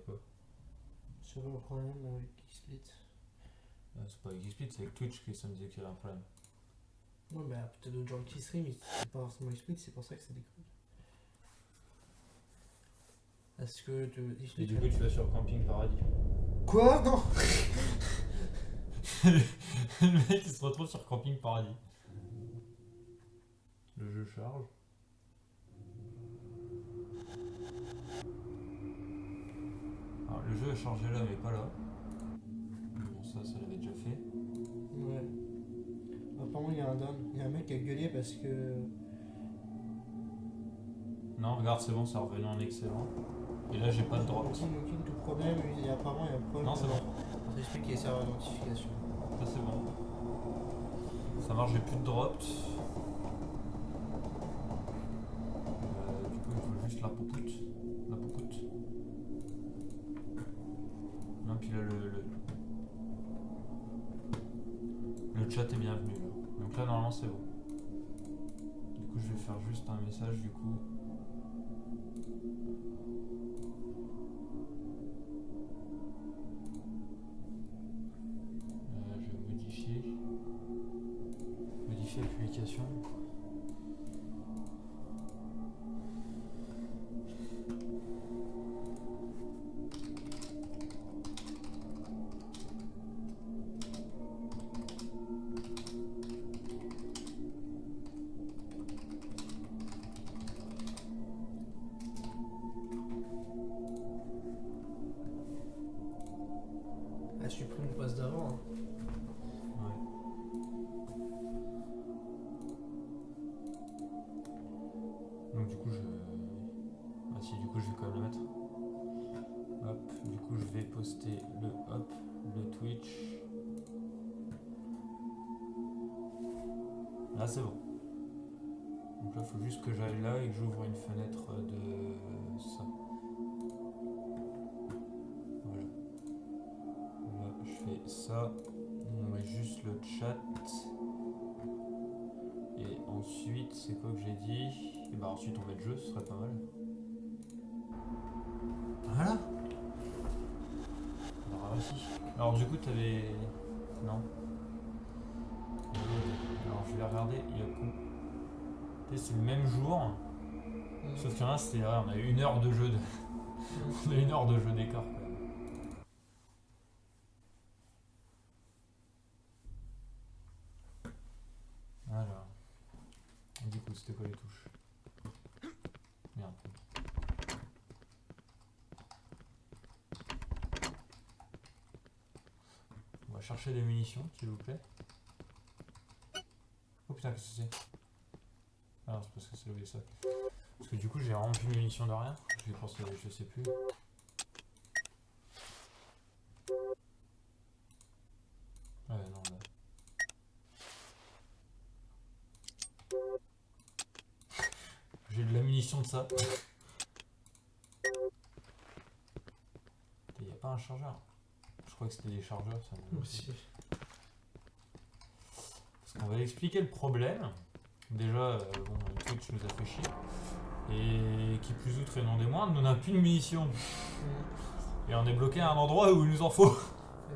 quoi. C'est pas le problème avec XSplit. C'est pas avec XSplit, c'est avec Twitch que ça me disait qu'il y avait un problème. Ouais, bah peut-être d'autres gens qui stream, c'est pas forcément XSplit, c'est pour ça que ça déconne. Est-ce que Et du coup, tu vas sur Camping Paradis. Quoi? Non. Le mec il se retrouve sur Camping Paradis. Le jeu charge. Alors, le jeu a chargé là, mais pas là. Bon, ça l'avait déjà fait. Ouais. Apparemment, il y a un down. Il y a un mec qui a gueulé parce que. Non, regarde, c'est bon, ça revenait en excellent. Et là, j'ai pas de drop. Aucun tout problème, apparemment, il y a un problème. Non, c'est bon. Ça explique qu'il y a serveur d'identification. Ça, c'est bon. Ça marche, j'ai plus de drops. Du coup, il faut juste la popoute. La popoute. Non, puis là, le chat est bienvenu. Là. Donc là, normalement, c'est bon. Du coup, je vais faire juste un message, du coup. Je vais modifier. Modifier la publication. Ah, supprime le passe d'avant. Hein. Ouais. Donc du coup Ah si, du coup je vais quand même le mettre. Hop, du coup je vais poster le Twitch. Là c'est bon. Donc là il faut juste que j'aille là et que j'ouvre une fenêtre de ça. Voilà. Là je fais ça. On met juste le chat. Et ensuite, c'est quoi que j'ai dit? Et bah ensuite on met le jeu, ce serait pas mal. Voilà. On aura réussi. Alors du coup t'avais... Non. Alors je vais regarder, il y a con. C'est le même jour. Sauf qu'il y en a, c'était vrai, on a eu 1 heure de jeu de... on a 1 heure de jeu d'écart quand même. Voilà. Du coup, c'était quoi les touches? Merde. On va chercher des munitions, s'il vous plaît. Oh putain, qu'est-ce que c'est? Ah non, c'est parce que c'est le sac. Parce que du coup, j'ai vraiment plus de munitions de rien. Je pense que je sais plus. Ouais, non, là. J'ai de la munition de ça. Il n'y a pas un chargeur. Je crois que c'était des chargeurs, ça. Aussi. Parce qu'on va expliquer le problème. Déjà, bon, Twitch nous a fait chier. Et qui plus outre et non des moindres, nous n'a plus de munitions. Et on est bloqué à un endroit où il nous en faut.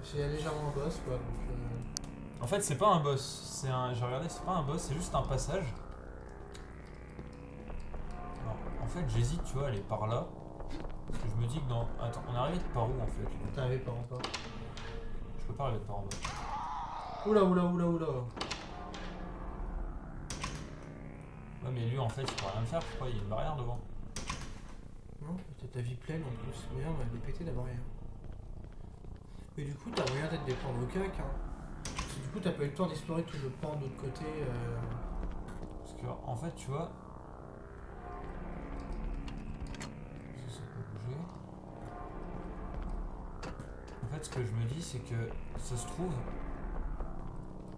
C'est légèrement un boss, quoi. Donc, En fait, c'est pas un boss. J'ai regardé, c'est pas un boss, c'est juste un passage. Alors, en fait, j'hésite, tu vois, à aller par là. Parce que je me dis que dans... Attends, on est arrivé de par où en fait? T'es arrivé par en bas. Je peux pas arriver de par en bas. Oula, oula, oula, oula. Ouais, mais lui en fait, il pourra rien faire, je crois, il y a une barrière devant. Non, t'as ta vie pleine en plus. Mais non, elle est pétée la barrière. Mais du coup, t'as moyen d'être des plans au cac. Hein. Parce que du coup, t'as pas eu le temps d'explorer tout le pan de l'autre côté. Parce que, en fait, tu vois. Ça peut bouger. En fait, ce que je me dis, c'est que ça se trouve.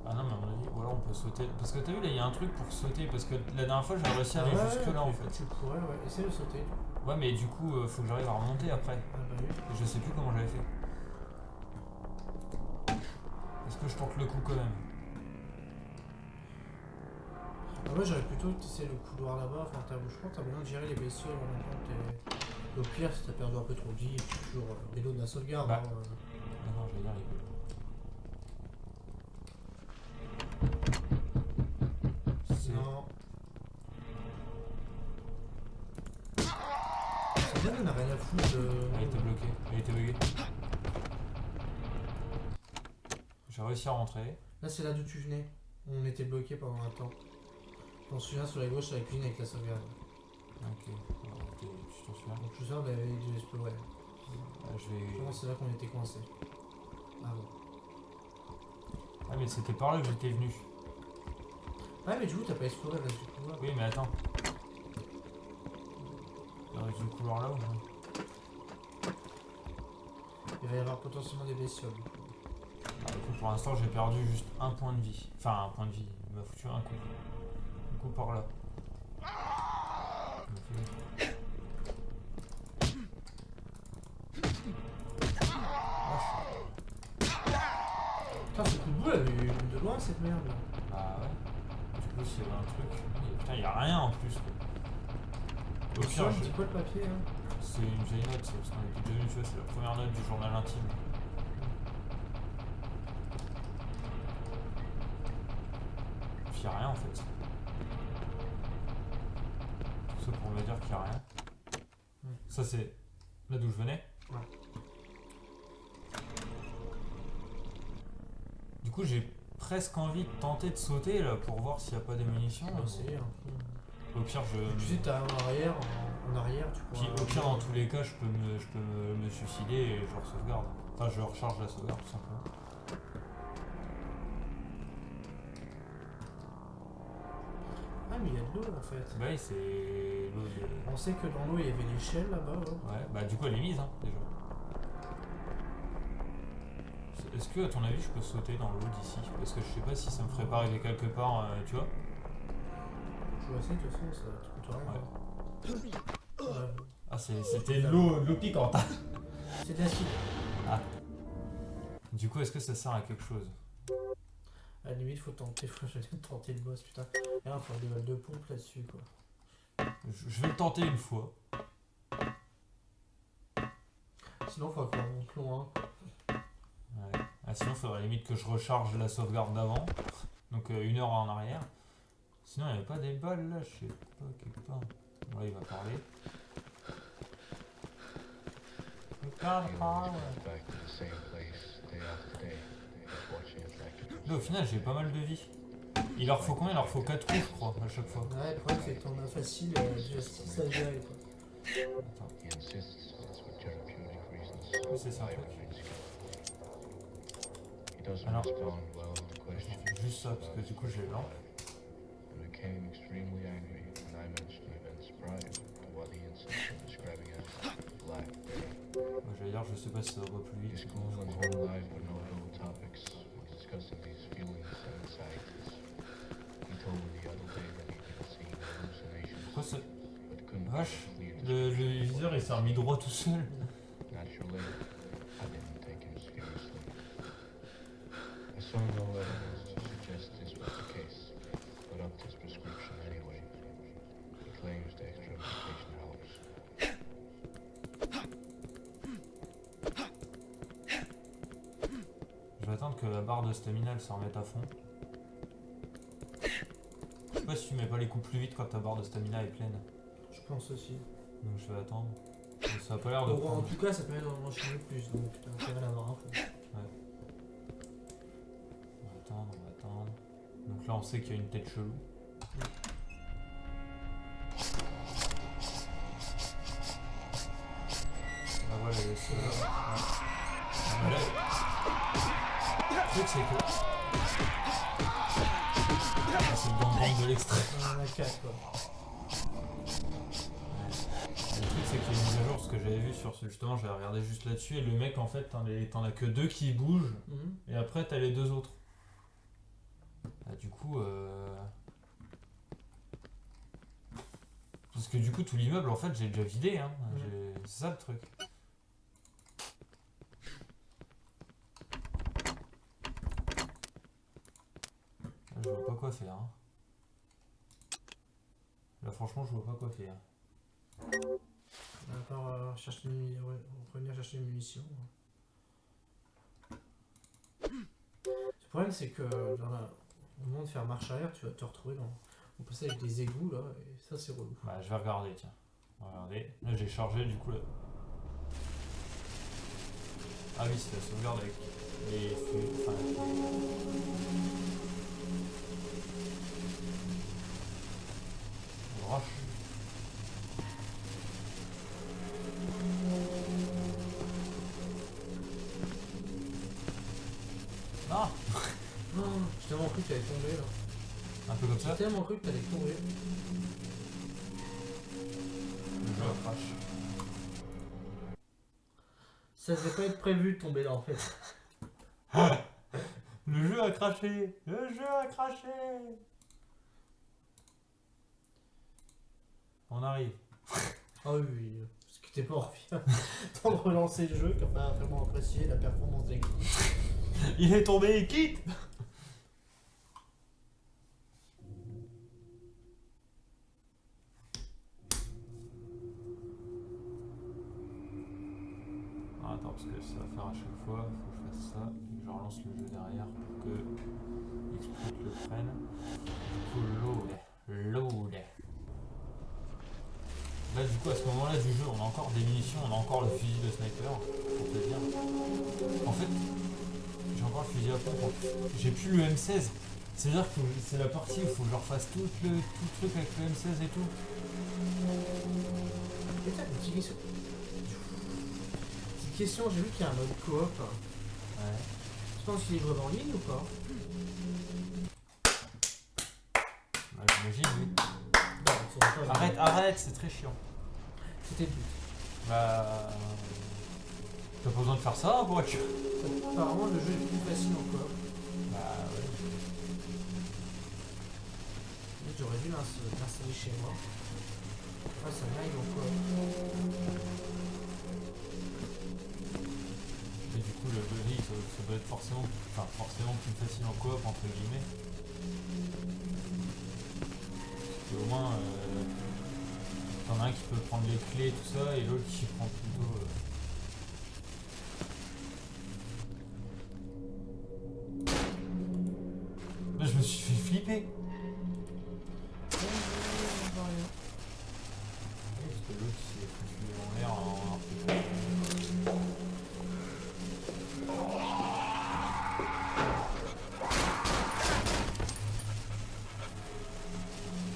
Ah non, mais à mon avis, ou alors on peut sauter. Parce que t'as vu, là, il y a un truc pour sauter. Parce que la dernière fois, j'ai réussi à aller jusque là en fait. Tu pourrais, ouais. Essaye de sauter. Ouais, mais du coup, faut que j'arrive à remonter après. Ah bah oui. Et je sais plus comment j'avais fait. Est-ce que je tente le coup quand même? Ah, moi j'aurais plutôt testé le couloir là-bas, enfin je crois que t'as moyen de gérer les bestioles en même temps que t'es... Au pire, si t'as perdu un peu trop de vie, toujours vélo de la sauvegarde. Bah. Hein, Ah non, j'allais dire les vélos. Non. Ça donne, on a rien à foutre de... Elle était bloquée, elle était buggée. J'ai réussi à rentrer. Là c'est là d'où tu venais. On était bloqué pendant un temps. On se souvient sur la gauche, c'est la cuisine avec la sauvegarde. Ok, alors, tu t'en souviens. Donc je suis sûr qu'on avait dû explorer. Je vais... Je pense que c'est là qu'on était coincé. Ah bon. Ah mais c'était par là que j'étais venu. Ah mais du coup t'as pas exploré le reste du couloir. Oui mais attends. Le reste du couloir là ou non? Il va y avoir potentiellement des bestioles. Ah, écoute, pour l'instant j'ai perdu juste un point de vie. Enfin un point de vie, il m'a foutu un coup. Un coup par là. Putain ce coup de boule elle est de loin cette merde là. Bah ouais. Du coup s'il y avait un truc. Putain il y a rien en plus quoi. Au pire, C'est quoi le papier hein? c'est une vieille note, c'est parce qu'on était déjà venu, tu vois, c'est la première note du journal intime. Puis il n'y a rien en fait. Tout ça pour me dire qu'il n'y a rien. Ça c'est là d'où je venais. Ouais. Du coup j'ai presque envie de tenter de sauter là pour voir s'il n'y a pas des munitions. On va essayer. Au pire Tu sais t'as en arrière, en arrière tu pourras... Puis au pire dans tous les cas je peux me suicider et je re-sauvegarde. Enfin je recharge la sauvegarde tout simplement. Ah mais il y a de l'eau en fait. Bah oui c'est l'eau de... On sait que dans l'eau il y avait l'échelle là-bas. Ouais. Ouais bah du coup elle est mise hein déjà. Est-ce que à ton avis je peux sauter dans l'eau d'ici? Parce que je sais pas si ça me ferait pas arriver quelque part, tu vois. Je vais essayer de toute façon, ça te coûte rien. Ouais. Ah c'était de l'eau piquante. C'est de l'acide. Ah. Du coup est-ce que ça sert à quelque chose? À la limite faut tenter, tenter le boss putain. Et là il faut des balles de pompe là-dessus quoi. Je vais le tenter une fois. Sinon faut qu'on monte loin. Ouais. Ah, sinon il faudrait limite que je recharge la sauvegarde d'avant. Donc 1 heure en arrière. Sinon il n'y avait pas des balles là, je sais pas, quelque part. Bon, là il va parler. Là au final j'ai pas mal de vie. Il leur faut combien? Il leur faut 4 coups je crois à chaque fois. Ouais le problème c'est que t'en as facile justice à gérer quoi. Attends. Oui c'est ça. Alors, je fais juste ça parce que du coup j'ai l'an. J'allais dire, je sais pas si ça va plus vite. Pourquoi ça... Vache, le viseur il s'est remis droit tout seul. Je vais attendre que la barre de stamina elle se remette à fond. Je sais pas si tu mets pas les coups plus vite quand ta barre de stamina est pleine. Je pense aussi. Donc je vais attendre. Mais ça a pas l'air de Bon, en prendre. tout cas ça permet d'en enchaîner plus donc t'as intérêt à l'avoir un peu. On va attendre, on va attendre. Donc là on sait qu'il y a une tête chelou. Ah voilà, il y a ceux-là. Ah, mais là, le truc c'est que... Ah, c'est le gang de l'extrait. On en a 4 quoi. Le truc c'est qu'il y a une mise à jour, ce que j'avais vu sur ce, justement j'avais regardé juste là-dessus et le mec en fait t'en as que 2 qui bougent et après t'as les 2 autres. Ah, du coup parce que du coup tout l'immeuble en fait j'ai déjà vidé hein. C'est ça le truc. Je vois pas quoi faire hein. Là, franchement, je vois pas quoi faire. À part revenir chercher des munitions. Le problème, c'est que au moment de faire marche arrière, tu vas te retrouver au passage avec des égouts là, et ça, c'est relou. Bah, je vais regarder, tiens. On va regarder. Là, j'ai chargé, du coup, là. Ah oui, c'est la sauvegarde avec les feux. Enfin, roche. Ah, J'ai tellement cru que t'allais tomber là. un peu comme ça. J'ai tellement cru que t'allais courir. Le jeu crash. Ça devait pas être prévu de tomber là en fait. Le jeu a craché. Le jeu a craché. On arrive. Ah oui, oui. Ce qui était pas envie. Tant de relancer le jeu, qui n'a pas vraiment apprécié la performance des l'équipe. Il est tombé et quitte. Ah, attends, parce que ça va faire à chaque fois. Faut que je fasse ça. Et que je relance le jeu derrière pour que Xsprout le prenne. Du coup, load. Là, du coup, à ce moment-là du jeu, on a encore des munitions, on a encore le fusil de sniper, pour te dire. En fait, j'ai encore le fusil à pompe. J'ai plus le M16. C'est-à-dire que c'est la partie où il faut que je refasse tout le truc avec le M16 et tout. Putain, petite question. Petite question, j'ai vu qu'il y a un mode coop. Ouais. Tu penses qu'il est vraiment en ligne ou pas? Ouais, j'imagine, oui. Non, on saura pas. Arrête, c'est très chiant. C'était le but. Bah. T'as pas besoin de faire ça, quoi. Apparemment, le jeu est plus facile en coop. Bah, ouais. J'aurais dû l'installer chez moi. Ah, ça m'aille en coop. Et du coup, le jeu, ça doit être forcément plus facile en coop, entre guillemets. Parce qu'au moins, t'en as un qui peut prendre les clés, tout ça, et l'autre qui prend plutôt. Là, je me suis fait flipper. Oui, parce que l'autre s'est foutu en l'air en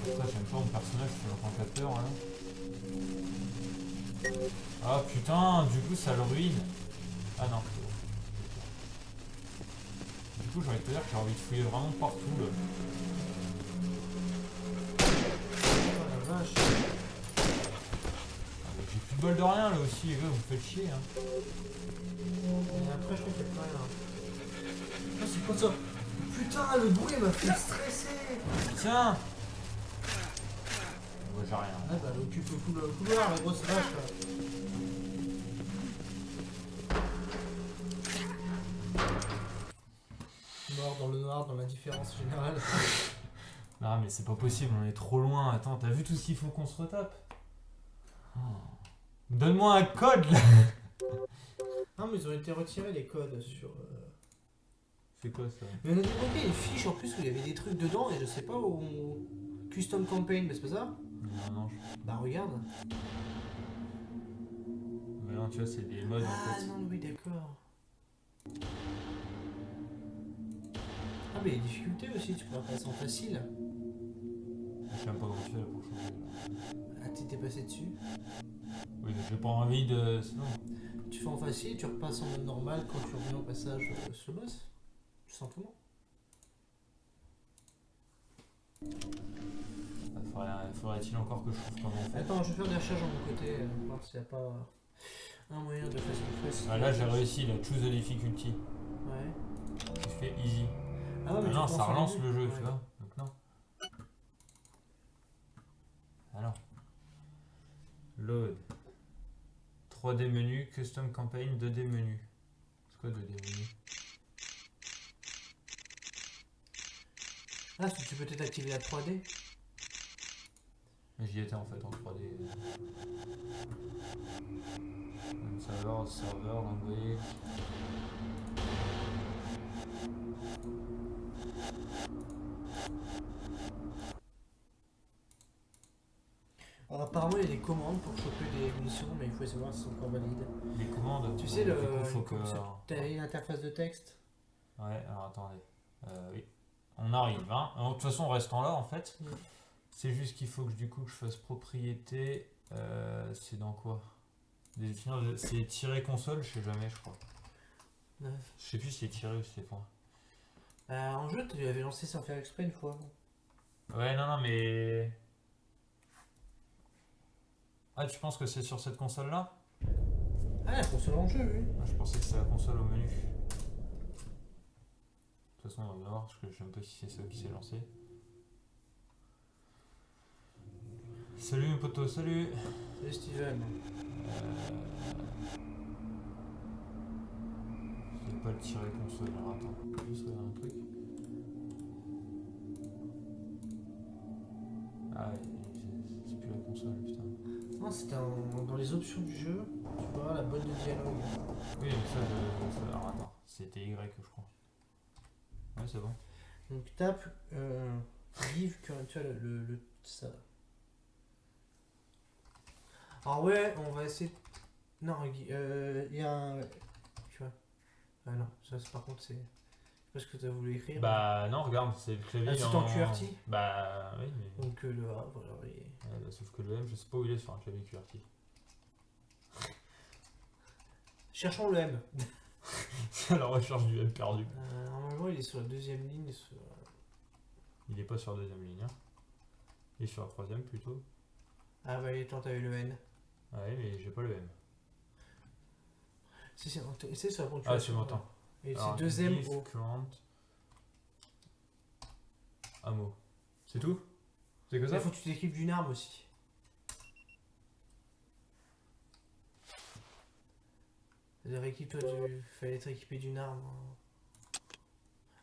ça, j'aime pas mon personnage, je suis l'enchantateur là. Ah putain, du coup ça le ruine. Ah non, c'est bon. Du coup, j'ai envie de te dire que j'ai envie de fouiller vraiment partout là. Oh la vache. Ah, mais j'ai plus de bol de rien là aussi, les gars, vous me faites chier hein. Et après, je crois qu'il y a pas rien. Ah, c'est quoi ça? Putain, le bruit m'a fait stresser. Tiens. Moi j'ai rien. Ah bah, elle occupe le couloir, la grosse vache là. Mort dans le noir, dans l'indifférence générale. Non mais c'est pas possible, on est trop loin. Attends, t'as vu tout ce qu'il faut qu'on se retape? Oh. Donne-moi un code là. Non, mais ils ont été retirés les codes sur. C'est quoi ça? Mais on a débloqué une fiche en plus où il y avait des trucs dedans et je sais pas où. Custom campaign, mais c'est pas ça? Non, Bah regarde. mais non, tu vois, c'est des modes en Ah fait. non, oui, d'accord. Ah, mais les difficultés aussi, tu peux passer en facile. Je sais même pas comment tu fais là pour changer. Ah, t'étais passé dessus. Oui, mais j'ai pas envie de. Sinon. Tu fais en facile, tu repasses en mode normal quand tu reviens au passage sur le boss. Tout simplement. Faudrait-il encore que je trouve comment on fait? Attends, je vais faire des recherches de mon côté, voir s'il n'y a pas un moyen de facile. Ah, là j'ai réussi, là, choose the difficulty. Ouais. Je fais easy. Ah ouais, mais Ah non, tu ça penses au relance début. le jeu, Ouais. tu vois. Donc non. Alors. Load. 3D menu, custom campaign, 2D menu. C'est quoi 2D menu? Ah, tu peux peut-être activer la 3D. J'y étais en fait en 3D. Serveur, language. Alors apparemment il y a des commandes pour choper des munitions, mais il faut savoir si elles sont encore valides. Les commandes. Tu sais, du coup, faut que. t'as une interface de texte. Ouais, alors attendez. Oui. On arrive, hein. Alors, de toute façon, restant là, en fait. Mm. C'est juste qu'il faut que du coup que je fasse propriété. C'est dans quoi? C'est tirer console, je sais jamais, je crois. Ouais. Je sais plus si c'est tiré ou si c'est point. En jeu, tu avais lancé sans faire exprès une fois. Ouais, non, mais. Ah, tu penses que c'est sur cette console-là? Ah, la console en jeu, oui. Ah, je pensais que c'était la console au menu. De toute façon, on va voir, parce que je sais même pas si c'est ça qui s'est lancé. Salut mes potos, salut! Salut Steven. Je vais pas le tirer console, alors attends, je vais juste regarder un truc. Ah, ouais, c'est plus la console, putain. Non, c'était dans les options du jeu. Tu vois la boîte de dialogue. Oui, mais ça, alors attends, c'était Y, je crois. Ouais, c'est bon. Donc tape give current, tu vois ça. Alors ouais, on va essayer. Non, il y a un. Tu vois. Ah non, ça par contre c'est. Je sais pas ce que tu as voulu écrire. Bah non, regarde, c'est le clavier Ah, c'est en QWERTY. Bah oui, mais. Donc le A, voilà. Ouais, bah, sauf que le M, je sais pas où il est sur un clavier QWERTY. Cherchons le M. C'est à la recherche du M perdu. Normalement, il est sur la deuxième ligne. Il est pas sur la deuxième ligne, hein. Il est sur la troisième plutôt. Ah bah, et toi, t'avais le N. Ouais, mais j'ai pas le M. C'est sur la ponctuation. Ah, tu m'entends. Et Alors, c'est deux M give au. current. Un mot. C'est tout? C'est que Il ça? faut que tu t'équipes d'une arme aussi. C'est-à-dire, équipe-toi du. Fallait être équipé d'une arme.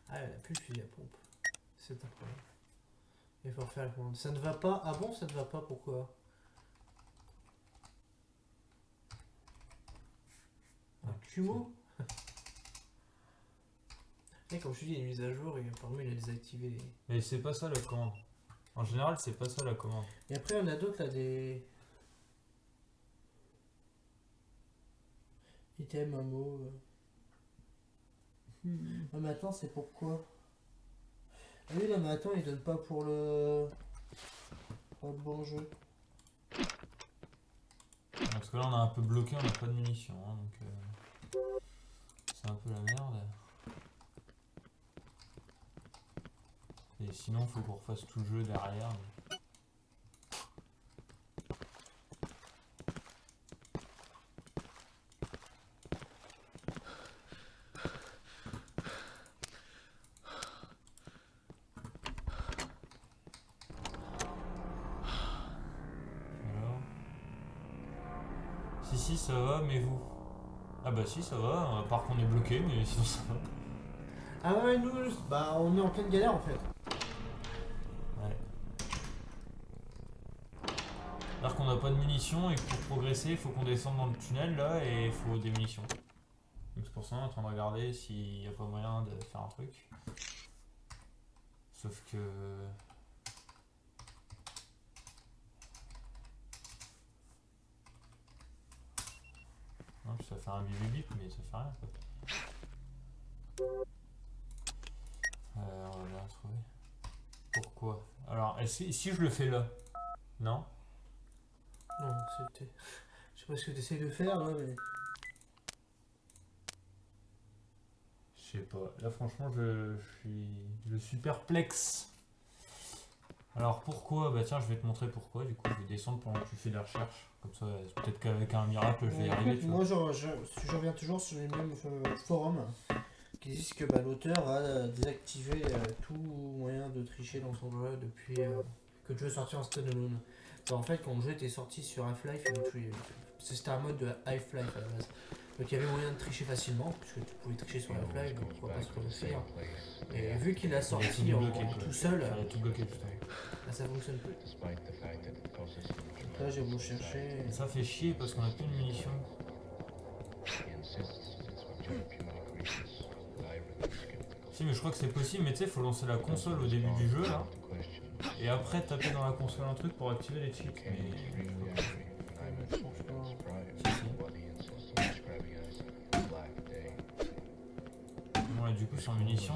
Ah, elle a plus le fusil à pompe. C'est un problème. Il faut refaire la commande. Ça ne va pas. Ah bon, ça ne va pas, pourquoi? Un Kumo. Et comme je te dis, il y a une mise à jour et apparemment il a désactivé les. Mais c'est pas ça la commande. En général, c'est pas ça la commande. Et après, on a d'autres là, des. Item, un mot. Ah, mais attends, c'est pourquoi? Ah oui, non, mais attends, il donne pas pour le. Pour le bon jeu. Parce que là, on a un peu bloqué, on a pas de munitions, hein, donc c'est un peu la merde. Et sinon, faut qu'on refasse tout le jeu derrière. Alors. Si, ça va, mais vous? Ah bah si, ça va, à part qu'on est bloqué, mais sinon ça va. Ah ouais, nous, bah, on est en pleine galère en fait. Ouais. Alors qu'on n'a pas de munitions et que pour progresser, il faut qu'on descende dans le tunnel là et il faut des munitions. Donc c'est pour ça qu'on est en train de regarder s'il n'y a pas moyen de faire un truc. Sauf que. Non, ça fait un bip bip mais ça fait rien quoi. On va bien trouver. Pourquoi? Alors, si je le fais là? Non? Non, c'était. Je sais pas ce que tu essaies de faire là, mais. Je sais pas. Là, franchement, je suis perplexe. Alors, pourquoi? Bah, tiens, je vais te montrer pourquoi. Du coup, je vais descendre pendant que tu fais des recherches. Comme ça, peut-être qu'avec un miracle, je vais y arriver. Tu vois. Moi, je reviens toujours sur les mêmes forums qui disent que bah, l'auteur a désactivé tout moyen de tricher dans son jeu depuis que le jeu est sorti en standalone. En fait, quand le jeu était sorti sur Half-Life, c'était un mode de Half-Life à la base. Donc il y avait moyen de tricher facilement, puisque tu pouvais tricher sur la flag, donc pourquoi pas se refaire. Et vu qu'il l'a sorti tout en, bloqué, quoi. tout seul, Ça a tout bloqué justement. bah, ça fonctionne plus. Donc là j'ai beau chercher. Et ça fait chier parce qu'on a plus de munitions. Si mais je crois que c'est possible, mais tu sais, faut lancer la console au début du jeu là. Et après taper dans la console un truc pour activer les cheats. Mais... Bon, et du coup sans munitions...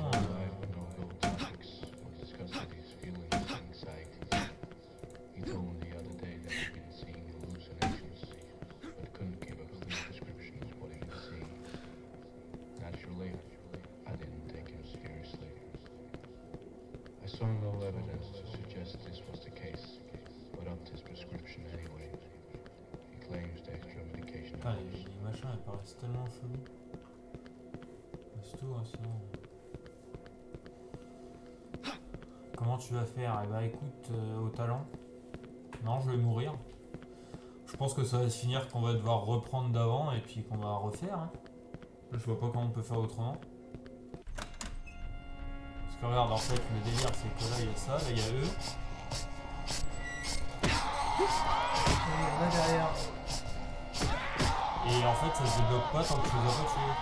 Putain, les machins elles paraissent tellement chelous. C'est tout, hein, sinon... Comment tu vas faire? Eh bah écoute, au talent. Non, je vais mourir. Je pense que ça va se finir qu'on va devoir reprendre d'avant et puis qu'on va refaire. Hein. Je vois pas comment on peut faire autrement. Parce que regarde, en fait, le délire c'est que là il y a ça, là il y a eux. Et là derrière. Et en fait ça se débloque pas tant que tu les as pas tués.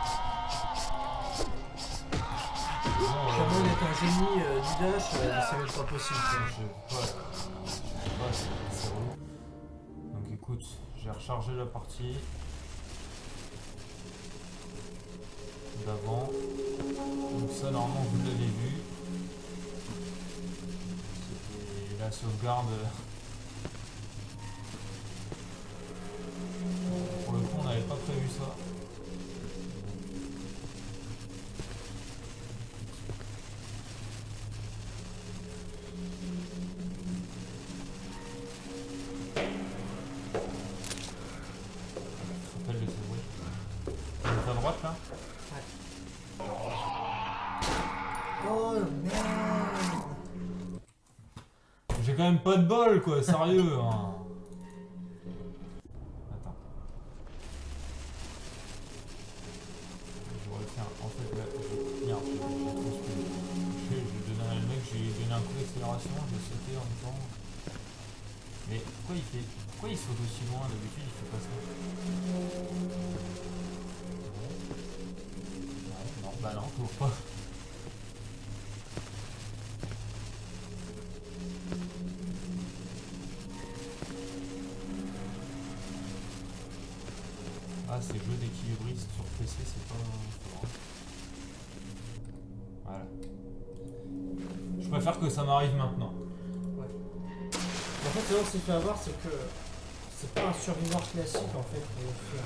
Comment on est un génie du dash, c'est même pas possible. Je sais pas, c'est relou. Donc écoute, j'ai rechargé la partie d'avant. Donc ça normalement vous l'avez vu. C'était la sauvegarde. Pour le coup on n'avait pas prévu ça. Là. Oh merde! J'ai quand même pas de bol quoi, sérieux hein. Attends. Je vais refaire. En fait là, merde, j'ai donné le mec, j'ai donné un coup d'accélération, j'ai sauté en même temps. Mais pourquoi il saute aussi loin? D'habitude il fait pas ça. Non, bah non, toujours pas. Ah, ces jeux d'équilibristes sur PC, c'est pas grave. Voilà. Je préfère que ça m'arrive maintenant. Ouais. En fait, là, on s'est fait avoir, c'est que c'est pas un survivor classique en fait qu'on va faire.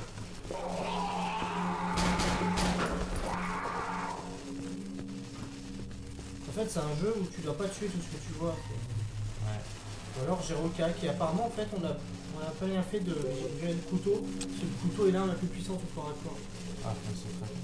En fait, c'est un jeu où tu dois pas tuer tout ce que tu vois. Ouais. Ou alors Jiroka, qui apparemment, en fait, on a pas rien fait de. J'ai le couteau. Parce que le couteau est l'arme la plus puissante au corps à corps. Ah, c'est très bien.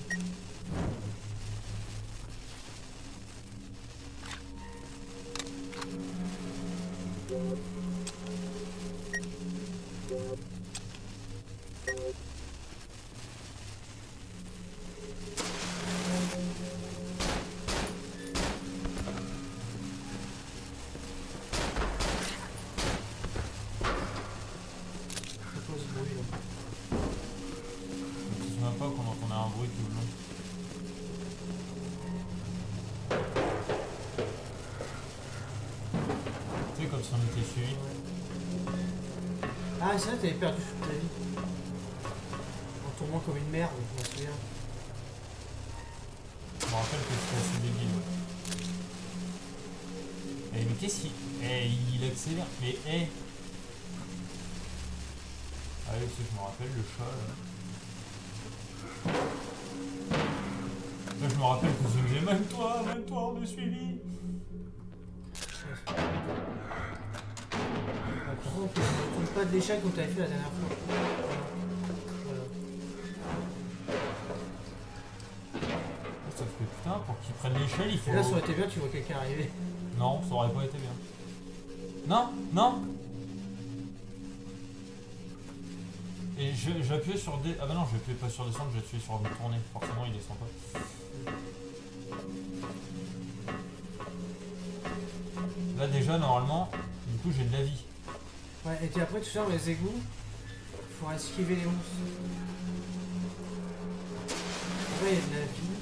Pas qu'on entendait un bruit tout le long. Tu sais, comme si on était suivi. Ah, c'est vrai, t'avais perdu toute ta vie. En tombant comme une merde, je m'en souviens. Je me rappelle que c'était assez débile. Ouais. Mais qu'est-ce qu'il. Il accélère. Mais Ah oui, je me rappelle, le chat là. Là, je me rappelle que je disais même toi, on est suivi. Par contre, on ne trouve pas de l'échec qu'on t'avait fait la dernière fois. Voilà. Ça fait putain, pour qu'ils prennent l'échelle, il faut. Et là, ça aurait été bien, tu vois quelqu'un arriver. Non, ça aurait pas été bien. Non, non. Et j'appuyais sur D. Ah bah non, j'appuyais pas sur descendre, j'ai appuyé sur tourner. Forcément, il descend pas. Là, déjà, normalement, du coup, j'ai de la vie. Ouais, et puis après, tu fermes les égouts. Il faudra esquiver les monstres. Après, il y a de la vie.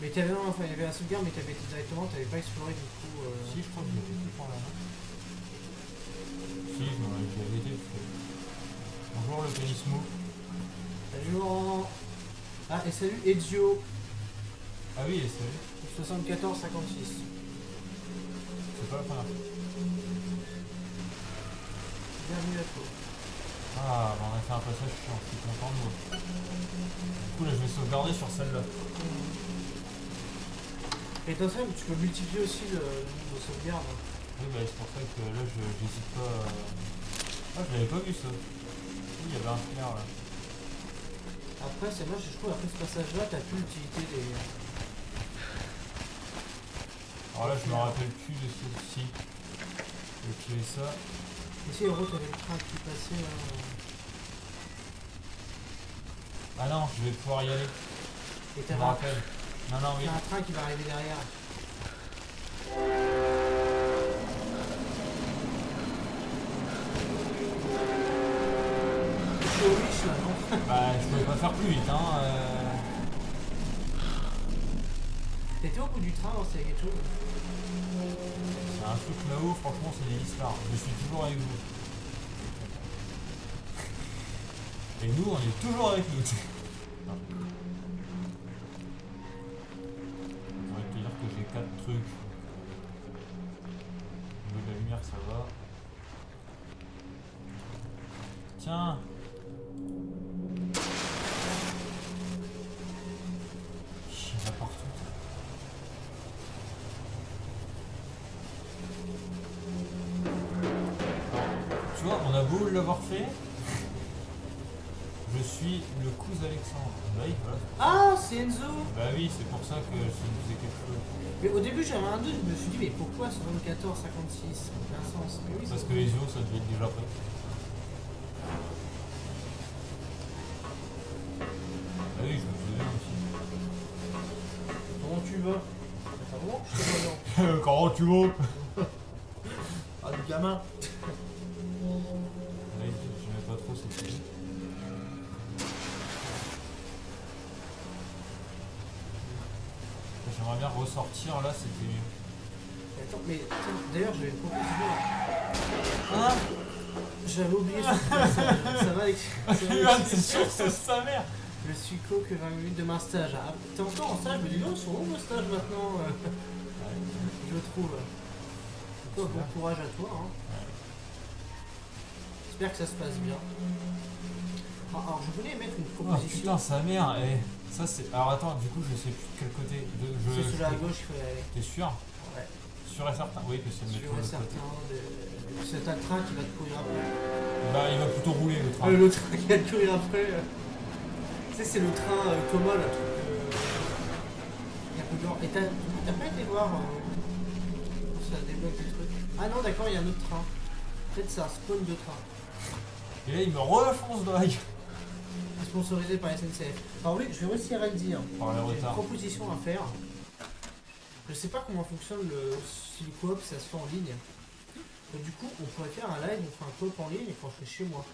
Mais t'avais, enfin, il y avait un sauvegarde, mais t'avais été directement, t'avais pas exploré du coup. Si, je crois que j'avais été par là. Si, j'avais été. Bonjour le Canismo. Salut Laurent. Ah, et salut Ezio. Ah oui, et salut. 74-56. C'est pas la première fois. Bienvenue à toi. Ah, bah on a fait un passage chiant, je suis content de moi. Du coup, là, je vais sauvegarder sur celle-là. Et attention, tu peux multiplier aussi le nombre de sauvegardes. Oui, bah c'est pour ça que là, j'hésite pas. Ah, je l'avais pas vu ça. Oui, il y avait un flair là. Après, c'est moche, je trouve, après ce passage-là, t'as plus l'utilité des. Alors là, je me rappelle plus de ceci. J'ai tué ça. Ici, en gros, t'avais le train qui passait. Ah non, je vais pouvoir y aller. Et Je me rappelle. Non, non, oui. t'as un train qui va arriver derrière. Je suis au riche là, non? Bah, je pouvais pas faire plus vite, hein. T'étais au bout du train, non? C'était quelque chose? C'est un truc là-haut, franchement, c'est des histoires. Je suis toujours avec vous. Et nous, on est toujours avec nous. On va te dire que j'ai 4 trucs. Au niveau de la lumière, ça va. Tiens. Il y en a partout. Tu vois, on a beau l'avoir fait. Je suis le cousin Alexandre. Bah oui, voilà. Ah, c'est Enzo! Bah oui, c'est pour ça que ça me faisait quelque chose. Mais au début, j'avais un doute, je me suis dit, mais pourquoi 74-56? Ça n'a aucun sens. Mais oui, Parce c'est que les os, ça devait être déjà prêt. Bah oui, je me souviens aussi. Comment tu vas? Ça va? Je sais pas, non. Comment tu vas? Ah, du gamin! Ouais, j'aimais pas trop cette série. J'aimerais bien ressortir là, c'était mieux. Attends, mais tiens, d'ailleurs, j'avais une proposition. Ah J'avais oublié ce passage. Ça va, Alex? c'est sûr, c'est sa mère! Je suis co que 20 minutes de ma stage. Ah, t'es encore en stage? Mais dis donc, ils sont longs vos stages maintenant, je trouve. Bon courage à toi. Hein. J'espère que ça se passe bien. Alors, je voulais mettre une Oh proposition. putain, sa mère! Eh, ça c'est. Alors attends, du coup, je sais plus de quel côté. C'est celui-là à gauche qu'il faut y aller. T'es sûr? Ouais. Sûr et certain? Oui, que c'est le métro Sûr de et l'autre côté. certain. C'est un train qui va te courir après. Bah, il va plutôt rouler le train. Le train qui va te courir après. Tu sais, c'est le train Thomas, là, truc. Il y a un peu de genre. Et t'as pas été voir ça débloque des trucs. Ah non, d'accord, il y a un autre train. Peut-être c'est un spawn de train. Et là, il me refonce dans la gueule. Sponsorisé par SNCF. Alors oui, je vais réussir à le dire. Par le J'ai une retard. proposition à faire. Je sais pas comment fonctionne si le coop, ça se fait en ligne. Donc, du coup, on pourrait faire un live, on fait un coop en ligne et quand je serai chez moi.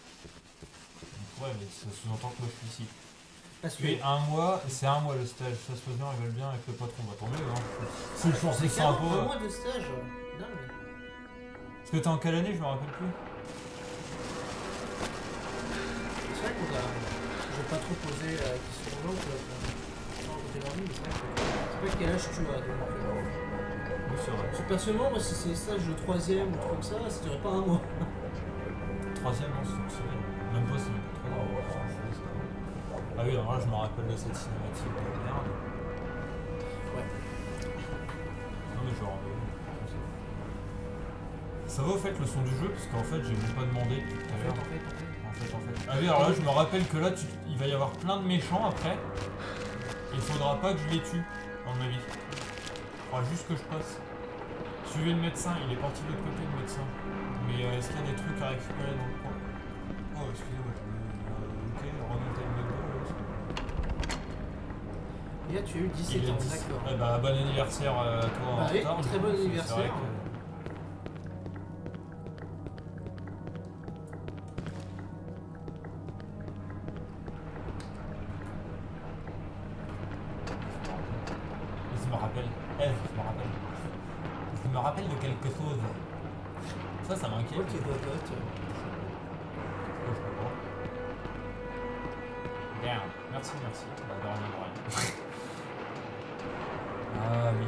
Ouais, mais ça sous-entend que moi je suis ici. Parce que Puis un mois, c'est un mois le stage. Ça se passe bien, ils veulent bien avec le patron. Bah tant mieux, hein. C'est le jour, c'est c'est carrément sympa. un mois de stage. Dingue. Parce que t'es en quelle année, je me rappelle plus. C'est vrai qu'on a. Je vais pas trop poser la question aux gens, mais c'est vrai que je sais pas quel âge tu as. Donc, Oui, c'est vrai. parce que personnellement, moi, si c'est des stages de 3ème ou truc comme ça durait pas un mois. Troisième, non, c'est une semaine. Même pas, c'est même pas 3 ans. Ah oui, alors là, je me rappelle de cette cinématique de merde. Ouais. Non, mais genre. Ça va au fait le son du jeu, parce qu'en fait, j'ai même pas demandé tout à l'heure. En fait. Ah oui, alors là, je me rappelle que là, il va y avoir plein de méchants après. Il faudra pas que je les tue, dans ma vie. Il faudra juste que je passe. Suivez le médecin, il est parti de l'autre côté, le médecin. Mais est-ce qu'il y a des trucs à récupérer dans le coin? Oh, excusez-moi. Hier, tu as eu 17 Il est ans, 10. d'accord. Ouais, bah, bon anniversaire à toi en Bah oui, retard. très du bon coup, c'est anniversaire. vrai que- Je me rappelle. Je me rappelle. Je me rappelle de quelque chose. Ça m'inquiète. Ok, dodote. Oh, je sais pas. Bien, merci. Bah, de rien, de rien. Ah oui.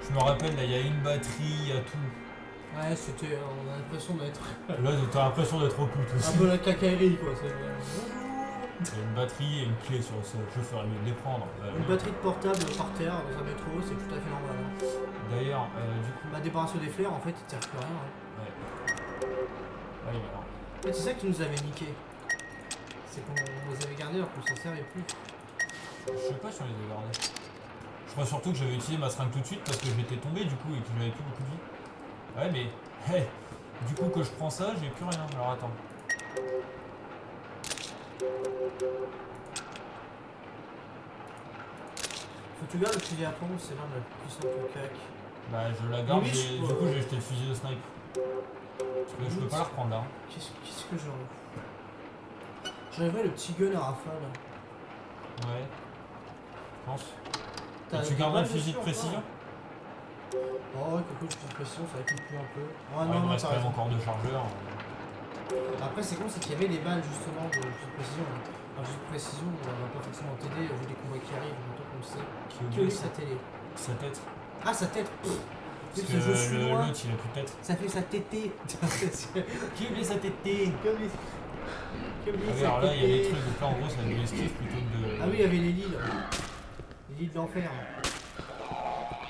Je me rappelle, là, il y a une batterie, il y a tout. Ouais, c'était. On a l'impression d'être. Là, t'as l'impression d'être au pute aussi. Un peu la cacaillerie, quoi. C'est... Il y a une batterie et une clé sur le sol. Je ferais mieux de les prendre. Une batterie de portable par terre dans un métro, c'est tout à fait normal. Hein. D'ailleurs, du coup. Bah, débarrasse des flares, en fait, il ne sert plus à rien. Hein. Ouais. Allez, alors. En fait, c'est ça qui nous avait niqué. C'est qu'on les avait gardés alors qu'on s'en servait plus. Je sais pas si on les a gardés. Je crois surtout que j'avais utilisé ma seringue tout de suite parce que j'étais tombé du coup et que j'avais plus beaucoup de vie. Ouais, mais. Hey, du coup, que je prends ça, j'ai plus rien. Alors attends. Faut que tu gardes le fusil à pompe, c'est l'arme la plus puissante au cac. Bah, je la garde. Oui, Du coup, j'ai jeté le fusil de snipe. Parce que je peux pas la reprendre là. Qu'est-ce que j'aurais. J'enlèverais le petit gun à rafale. Ouais. Je pense. T'as Et tu des gardes un balles fusil de dessus, précision? Oh ouais, quelque chose de fusil de précision, ça récupère plus un peu. Ah, il me reste t'as quand même raison. encore deux chargeurs. Après, c'est con, c'est qu'il y avait des balles justement de fusil de précision. Alors, fusil de précision, on va pas forcément t'aider vu les combats qui arrivent, maintenant qu'on le sait. Qui Qui oublie oublie sa télé. sa tête. Ah, sa tête. Parce Ce jeu que chinois, l'autre il a plus de tête. ça fait sa tétée. Qui oublie sa tête? Qui oublie Ah oui, sa alors là, il y a des tétée. trucs, donc là en gros, ça a de l'esquive plutôt que de. Ah oui, il y avait les lits là. Les lits de l'enfer.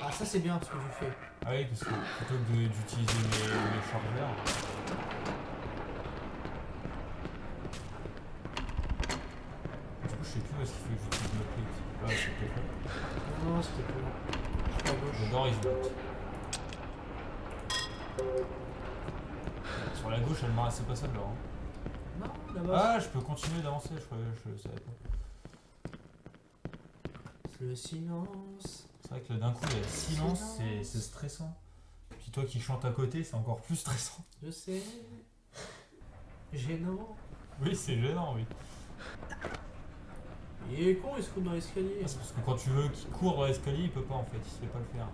Ah, ça c'est bien ce que j'ai fait. Ah oui, parce que plutôt que d'utiliser les chargeurs. Du coup, je sais plus où est-ce qu'il faut que j'utilise ma clé. Là, c'est peut-être là. Non, c'était pas là. Je suis à gauche. Le nord, il se botte. Sur la gauche, elle m'a. C'est pas celle-là. Hein. Non, là-bas. Ah, je peux continuer d'avancer, je savais pas. Le silence. C'est vrai que là, d'un coup, il y a le silence, c'est stressant. Puis toi qui chantes à côté, c'est encore plus stressant. Je sais. Gênant. Oui, c'est gênant, oui. Il est con, il se coupe dans l'escalier. Ah, c'est parce que quand tu veux qu'il court dans l'escalier, il peut pas en fait, il se fait pas le faire.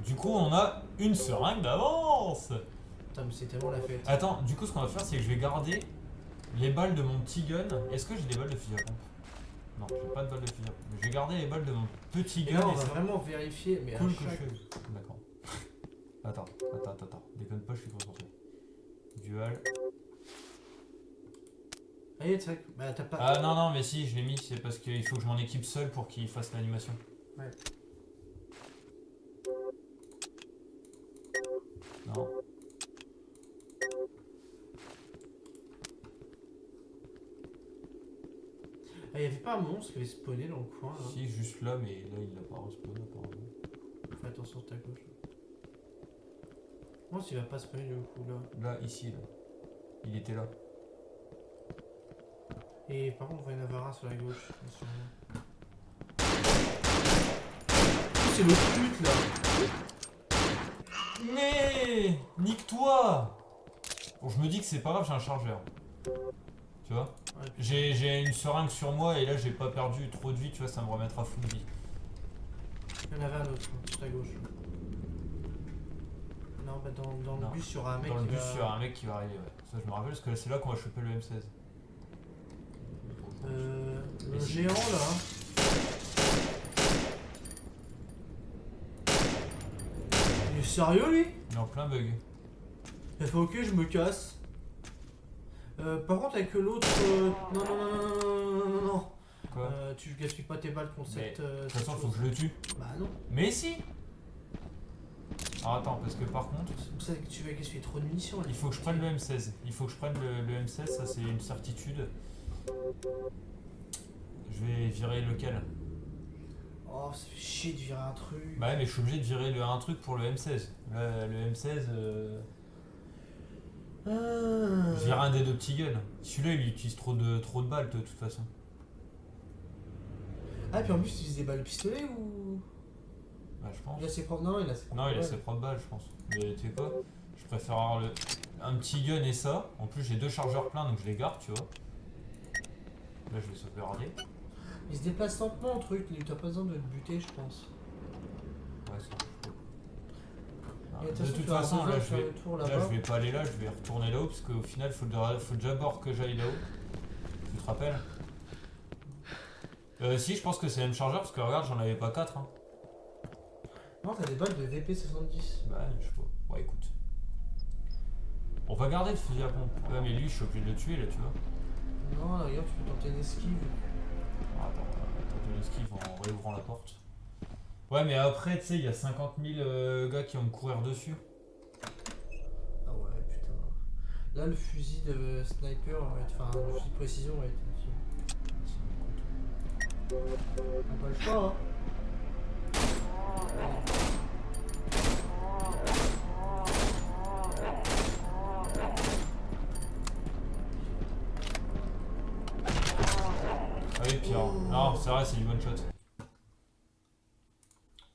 Du coup, on a une seringue d'avance. Putain, mais c'est tellement la fête. Attends, du coup, ce qu'on va faire, c'est que je vais garder les balles de mon petit gun. Est-ce que j'ai des balles de fusil à pompe? Non, j'ai pas de balles de fusil à pompe. Je vais garder les balles de mon petit Et gun. là, on et va c'est vraiment vérifier. Mais cool à que je chaque... fais. D'accord. Attends. Déconne pas, je suis concentré. Dual. Ah, c'est vrai que... Bah, t'as pas... Ah non, mais si, je l'ai mis, c'est parce qu'il faut que je m'en équipe seul pour qu'il fasse l'animation. Ouais. Non. Ah, il y avait pas un monstre qui avait spawné dans le coin, là. Si, juste là, mais là, il l'a pas respawn apparemment. Fais attention sur ta gauche. Là. Non, s'il va pas spawner du coup, là. Là, ici, là. Il était là. Et par contre, il va y en avoir un sur la gauche. C'est le pute, là. Mais nique-toi! Bon, je me dis que c'est pas grave, j'ai un chargeur. Tu vois? Ouais, J'ai une seringue sur moi et là j'ai pas perdu trop de vie, tu vois, ça me remettra full vie. il y en avait un autre, sur ta gauche. Non, bah dans Non. le bus, il y aura un mec Dans le qui bus, va... il y aura un mec qui va arriver, ouais. Ça, je me rappelle parce que c'est là qu'on va choper le M16. Le géant, là. Il est sérieux, lui? Il est en plein bug. Il fait ok, je me casse. Par contre, avec l'autre... Non. Quoi? Tu gaspilles pas tes balles contre Mais, cette... de toute façon, faut que je le tue. Bah non. Mais si! Alors attends, parce que par contre, C'est pour ça que tu vas gaspiller trop de munitions. Là. il faut que je prenne le M16. Il faut que je prenne le M16, ça c'est une certitude. Je vais virer lequel? Oh, ça fait chier de virer un truc. Bah ouais, mais je suis obligé de virer un truc pour le M16. Le M16, Je dirais un des deux petits guns. Celui-là, il utilise trop de balles de toute façon. Ah, puis en plus, tu utilises des balles de pistolet ou. Bah, je pense. Il a ses propres. Non, il a ses propres. Non, il a balles. ses propres balles, je pense. Mais tu sais quoi? Je préfère avoir un petit gun et ça. En plus, j'ai 2 chargeurs pleins, donc je les garde, tu vois. Là, je vais sauvegarder. Il se déplace lentement, le truc. T'as pas besoin de le buter, je pense. Ouais, ça. Et De attention, toute tu vas façon, avoir là, besoin de faire le tour là, là-bas. je vais pas aller là, je vais retourner là-haut, parce qu'au final, faut d'abord que j'aille là-haut. Tu te rappelles? Si, je pense que c'est le même chargeur, parce que regarde, j'en avais pas 4. Hein. Non, t'as des balles de VP70. Bah, je sais pas. Bon, écoute. On va garder le fusil à pompe. Ouais, mais lui, je suis obligé de le tuer, là, tu vois. Non, là, regarde, tu peux tenter une esquive. Ah, attends, t'as de l'esquive en réouvrant la porte. Ouais, mais après, tu sais, il y a 50 000 gars qui vont me courir dessus. Ah ouais, putain. Là, le fusil de sniper va être. Enfin, le fusil de précision va être utile. On n'a pas le choix, hein. Ah oui, pire. Non, c'est vrai, c'est du one shot.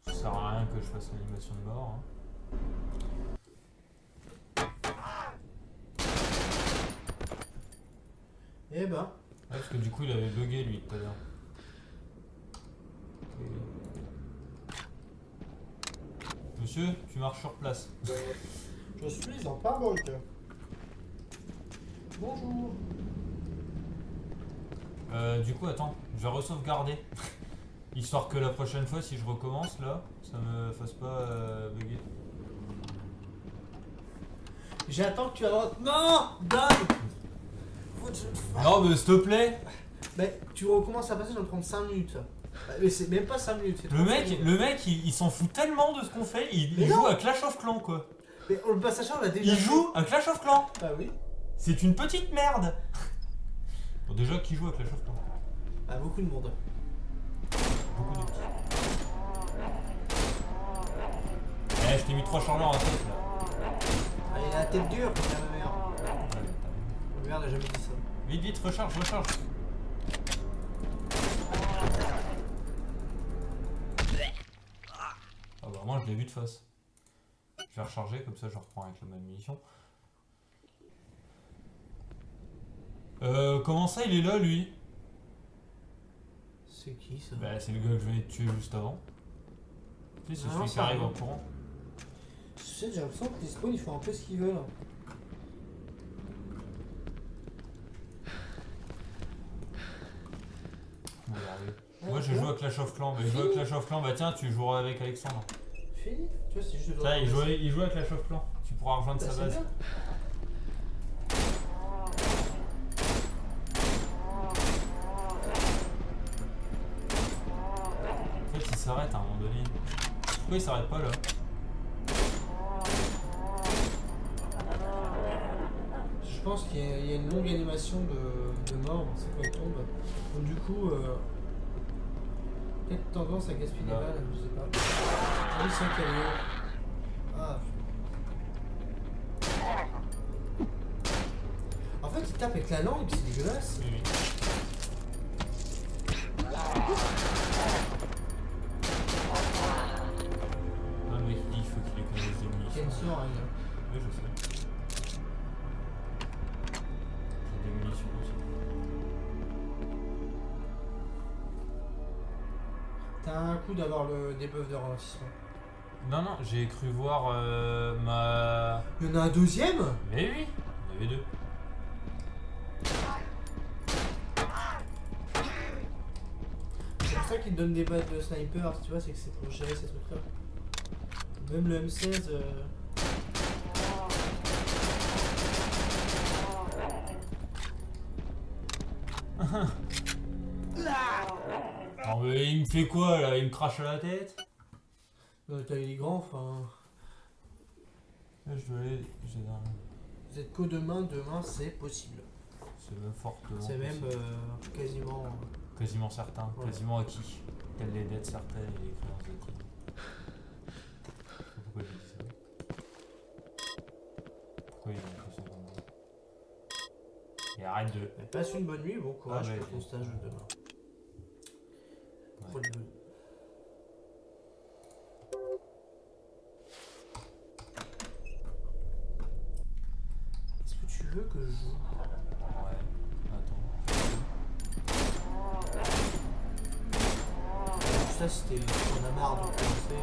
Ça sert à rien que je fasse l'animation de mort. Hein. Eh ben. Ouais, parce que du coup, il avait bugué lui tout à l'heure. Monsieur, tu marches sur place. Je suis en parboc. Bonjour. Du coup, attends, je vais re-sauvegarder. Histoire que la prochaine fois, si je recommence là, ça me fasse pas bugger. J'attends que tu vas. Non, Dame. Non, mais s'il te plaît! Mais tu recommences à passer, ça va prendre 5 minutes. Mais c'est même pas 5 minutes. c'est 35 minutes. Le mec, il s'en fout tellement de ce qu'on fait, il Mais joue non. à Clash of Clans quoi. Mais le passage, on l'a déjà. Il fait. joue à Clash of Clans! Ah oui. C'est une petite merde! Bon, déjà, qui joue à Clash of Clans? Ah, beaucoup de monde. Beaucoup de petits. Eh, je t'ai mis 3 chargeurs en tête là. Ah, il a la tête dure, putain, ma mère. Ouais, t'as vu. Ma mère n'a jamais dit ça. Vite, vite, recharge. Ah bah moi je l'ai vu de face. Je vais recharger, comme ça je reprends avec la même munition. Comment ça il est là lui? C'est qui ça? Bah c'est le gars que je venais de tuer juste avant. Tu sais, c'est Non, celui qui ça arrive va. en courant. Je sais, j'ai l'impression que les spawns ils font un peu ce qu'ils veulent. Bon, regardez. Moi je joue à Clash of Clans. Mais je joue à Clash of Clans, bah tiens tu joueras avec Alexandre. Fini. Tu vois, c'est juste de Ça il joue à Clash of Clans. Tu pourras rejoindre Bah, sa c'est base. bien. En fait il s'arrête à un moment donné. Pourquoi il s'arrête pas là? Je pense qu'il y a une longue animation de mort, c'est quand il tombe. Donc du coup, peut-être tendance à gaspiller des Là. balles, je sais pas. Ah oui, c'est un camion. Ah. En fait, il tape avec la langue, c'est dégueulasse. Oui, oui. Non mais il faut qu'il économise des munitions. Kenso, rien. Oui, je sais. J'ai des munitions aussi. T'as un coup d'avoir le debuff de ralentissement. Non, non, j'ai cru voir ma. Il y en a un deuxième? Mais oui, il y avait 2. C'est pour ça qu'il te donne des balles de sniper, tu vois, c'est que c'est pour gérer ces trucs-là. Même le M16. Non, mais il me fait quoi là? Il me crache à la tête? T'as il est grand, enfin. Là, je dois aller. J'ai un. Vous êtes qu'au demain c'est possible. C'est même fortement. C'est même possible. quasiment. Quasiment certain, Ouais. quasiment acquis. Telles les dettes certaines et les créances acquises. Pourquoi j'ai dit ça? Pourquoi il a l'impression qu'on arrête de... Mais passe une bonne nuit, bon courage Ah ouais, pour ton stage de demain. Ouais. Est-ce que tu veux que je joue? Ouais, attends. Ça c'était... On a marre de commencer.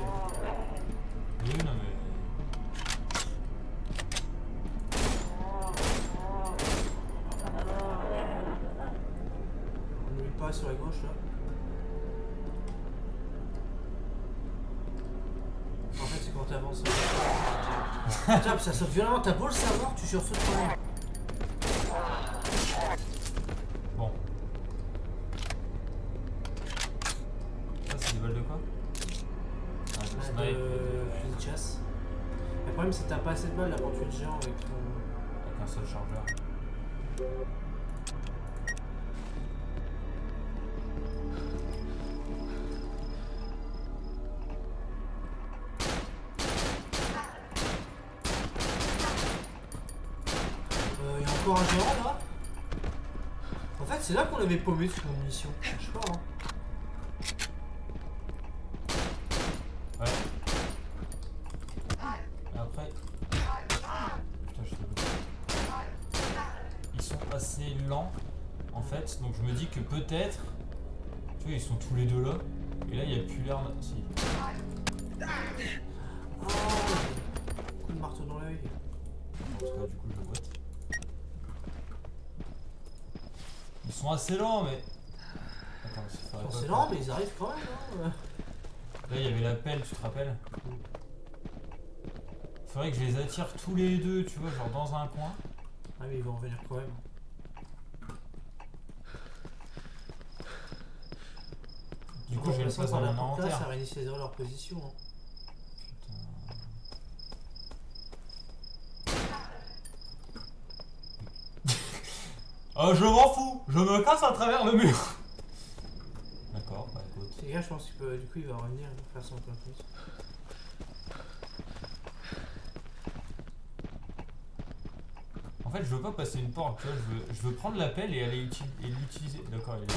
Oui, non mais... On n'oublie pas sur la gauche là. En fait c'est quand t'avances. Putain, ça saute violemment, t'as beau le savoir, tu sursautes quand même. Bon. Ça c'est des balles de quoi? Ah, de snipe. De fusil de chasse. Le problème c'est que t'as pas assez de balles là pour tuer le géant avec ton... Avec un seul chargeur. Il y a encore un géant là. En fait c'est là qu'on avait paumé toute mon mission. Je sais pas hein. Ouais. Et après... Putain, je sais pas. Ils sont assez lents, en fait, donc je me dis que peut-être... Tu vois, ils sont tous les deux là. Et là, il n'y a plus l'air... Si. Oh, coup de marteau dans l'œil. Parce que là, du coup, je le boite. Ils sont assez lents, mais... Attends, ça ferait pas C'est peur. lent mais ils arrivent quand même hein. Là, il y avait la pelle, tu te rappelles? Faudrait que je les attire tous les deux, tu vois, genre dans un coin. Ah mais ils vont revenir quand même. Du coup, je vais le passer dans mon Ça inventaire. réinitialisera leur position. Hein. Je m'en fous, je me casse à travers le mur. D'accord, bah écoute. Les gars, je pense qu'il peut, du coup, il va revenir, il va faire son plein plus. En fait, je veux pas passer une porte, tu vois, je veux prendre la pelle et aller l'utiliser. D'accord, il est là.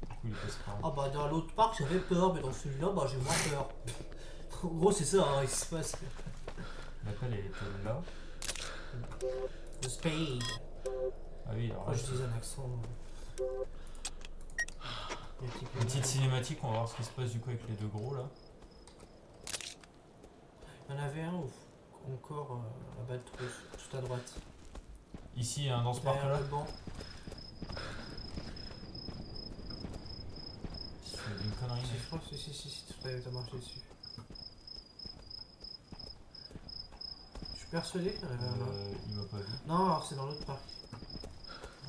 Du coup, il est passé par là. Ah bah dans l'autre parc j'avais peur, mais dans celui-là, bah j'ai moins peur. En gros, c'est ça, hein, il se passe. La pelle, elle était là. The spade. Ah oui, alors Moi là, je dis un accent. une petite cinématique, on va voir ce qui se passe du coup avec les deux gros là. Il y en avait un où encore à bas de trousse, tout à droite. Ici, hein, dans ce parc Derrière là. le banc. Si tu fais une connerie. Si, je crois que si, t'as marché dessus. Je suis persuadé qu'il y en avait un là. Il m'a pas vu. Non, alors c'est dans l'autre parc.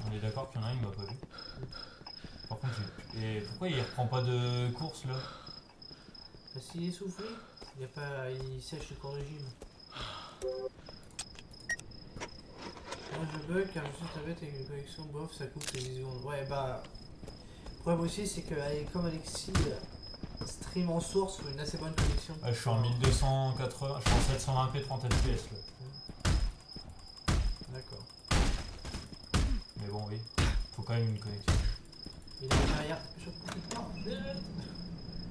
On est d'accord qu'il y en a un, il m'a pas vu. Par contre, et pourquoi il reprend pas de course là? Parce qu'il est essoufflé, il, y a pas... il sèche le corps de gym. Moi je bug car je suis tablette avec une connexion bof, ça coupe les 10 secondes. Ouais bah... Le problème aussi c'est que comme Alexis stream en source ou une assez bonne connexion. Ah, je suis en 1280, je suis en 720p 30 fps là. D'accord. Mais bon, oui, faut quand même une connexion. Il est derrière.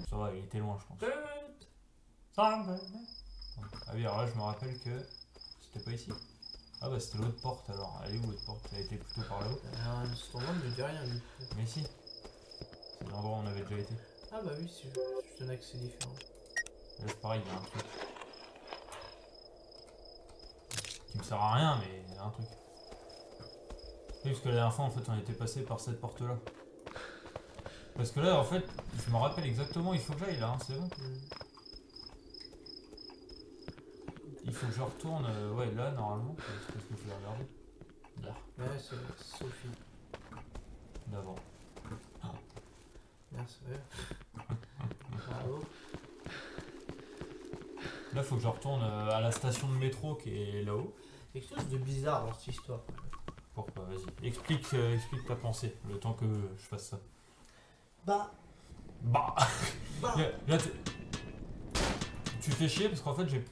Ça va, il était loin, je pense. Ah oui, alors là, je me rappelle que c'était pas ici. Ah bah c'était l'autre porte alors. Elle est où l'autre porte? Elle était plutôt par là-haut. Ce tournoi ne me dit rien. Lui. Mais si, c'est l'endroit où on avait déjà été. Ah bah oui, c'est juste un accès différent. Là c'est pareil, il y a un truc. Qui me sert à rien, mais il y a un truc. Oui, parce que la dernière fois en fait on était passé par cette porte là. Parce que là en fait, je me rappelle exactement, il faut que j'aille là, hein, c'est bon. Il faut que je retourne, ouais là normalement, c'est parce que je l'ai regardé. Là, Ouais, c'est Sophie. d'avant. Merci. Ouais. Bravo. Là faut que je retourne à la station de métro qui est là-haut. Il y a quelque chose de bizarre dans cette histoire. Pourquoi? Vas-y, explique ta pensée, le temps que je fasse ça. Bah. Là, tu fais chier parce qu'en fait j'ai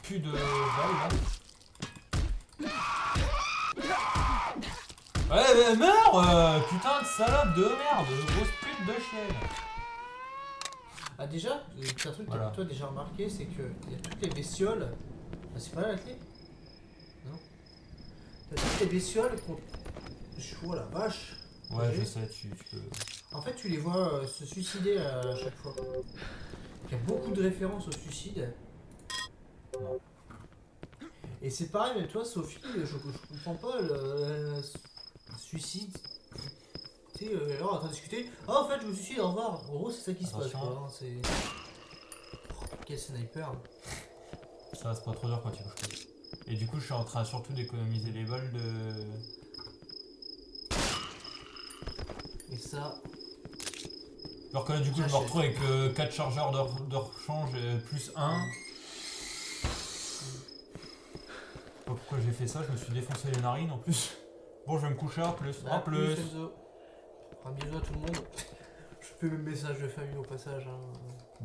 plus de balles là. Ouais, meurs putain de salope de merde, de grosse pute de chienne. Ah déjà, c'est un truc que Voilà. toi déjà remarqué, c'est que il y a toutes les bestioles. Ah, c'est pas là la clé? Non. T'as toutes les bestioles qu'on. Oh la vache! Ouais, je sais, tu peux. En fait, tu les vois se suicider à chaque fois. Il y a beaucoup de références au suicide. Non. Et c'est pareil, mais toi, Sophie, je comprends pas le suicide. Tu sais, là, on est en train de discuter. Ah, en fait, je me suicide, au revoir. En gros, c'est ça qui se passe, Attention. quoi. Hein, c'est. Oh, quel sniper. Ça va, c'est pas trop dur quand tu bouges pas. Et du coup, je suis en train surtout d'économiser les balles de. Et ça. Alors que là, du coup, je me J'achète. retrouve avec 4 chargeurs de rechange et plus 1. Je sais pas pourquoi j'ai fait ça, je me suis défoncé les narines en plus. Bon, je vais me coucher en plus. En plus. Enzo. Un bisou à tout le monde. Je fais le message de famille au passage. Hein.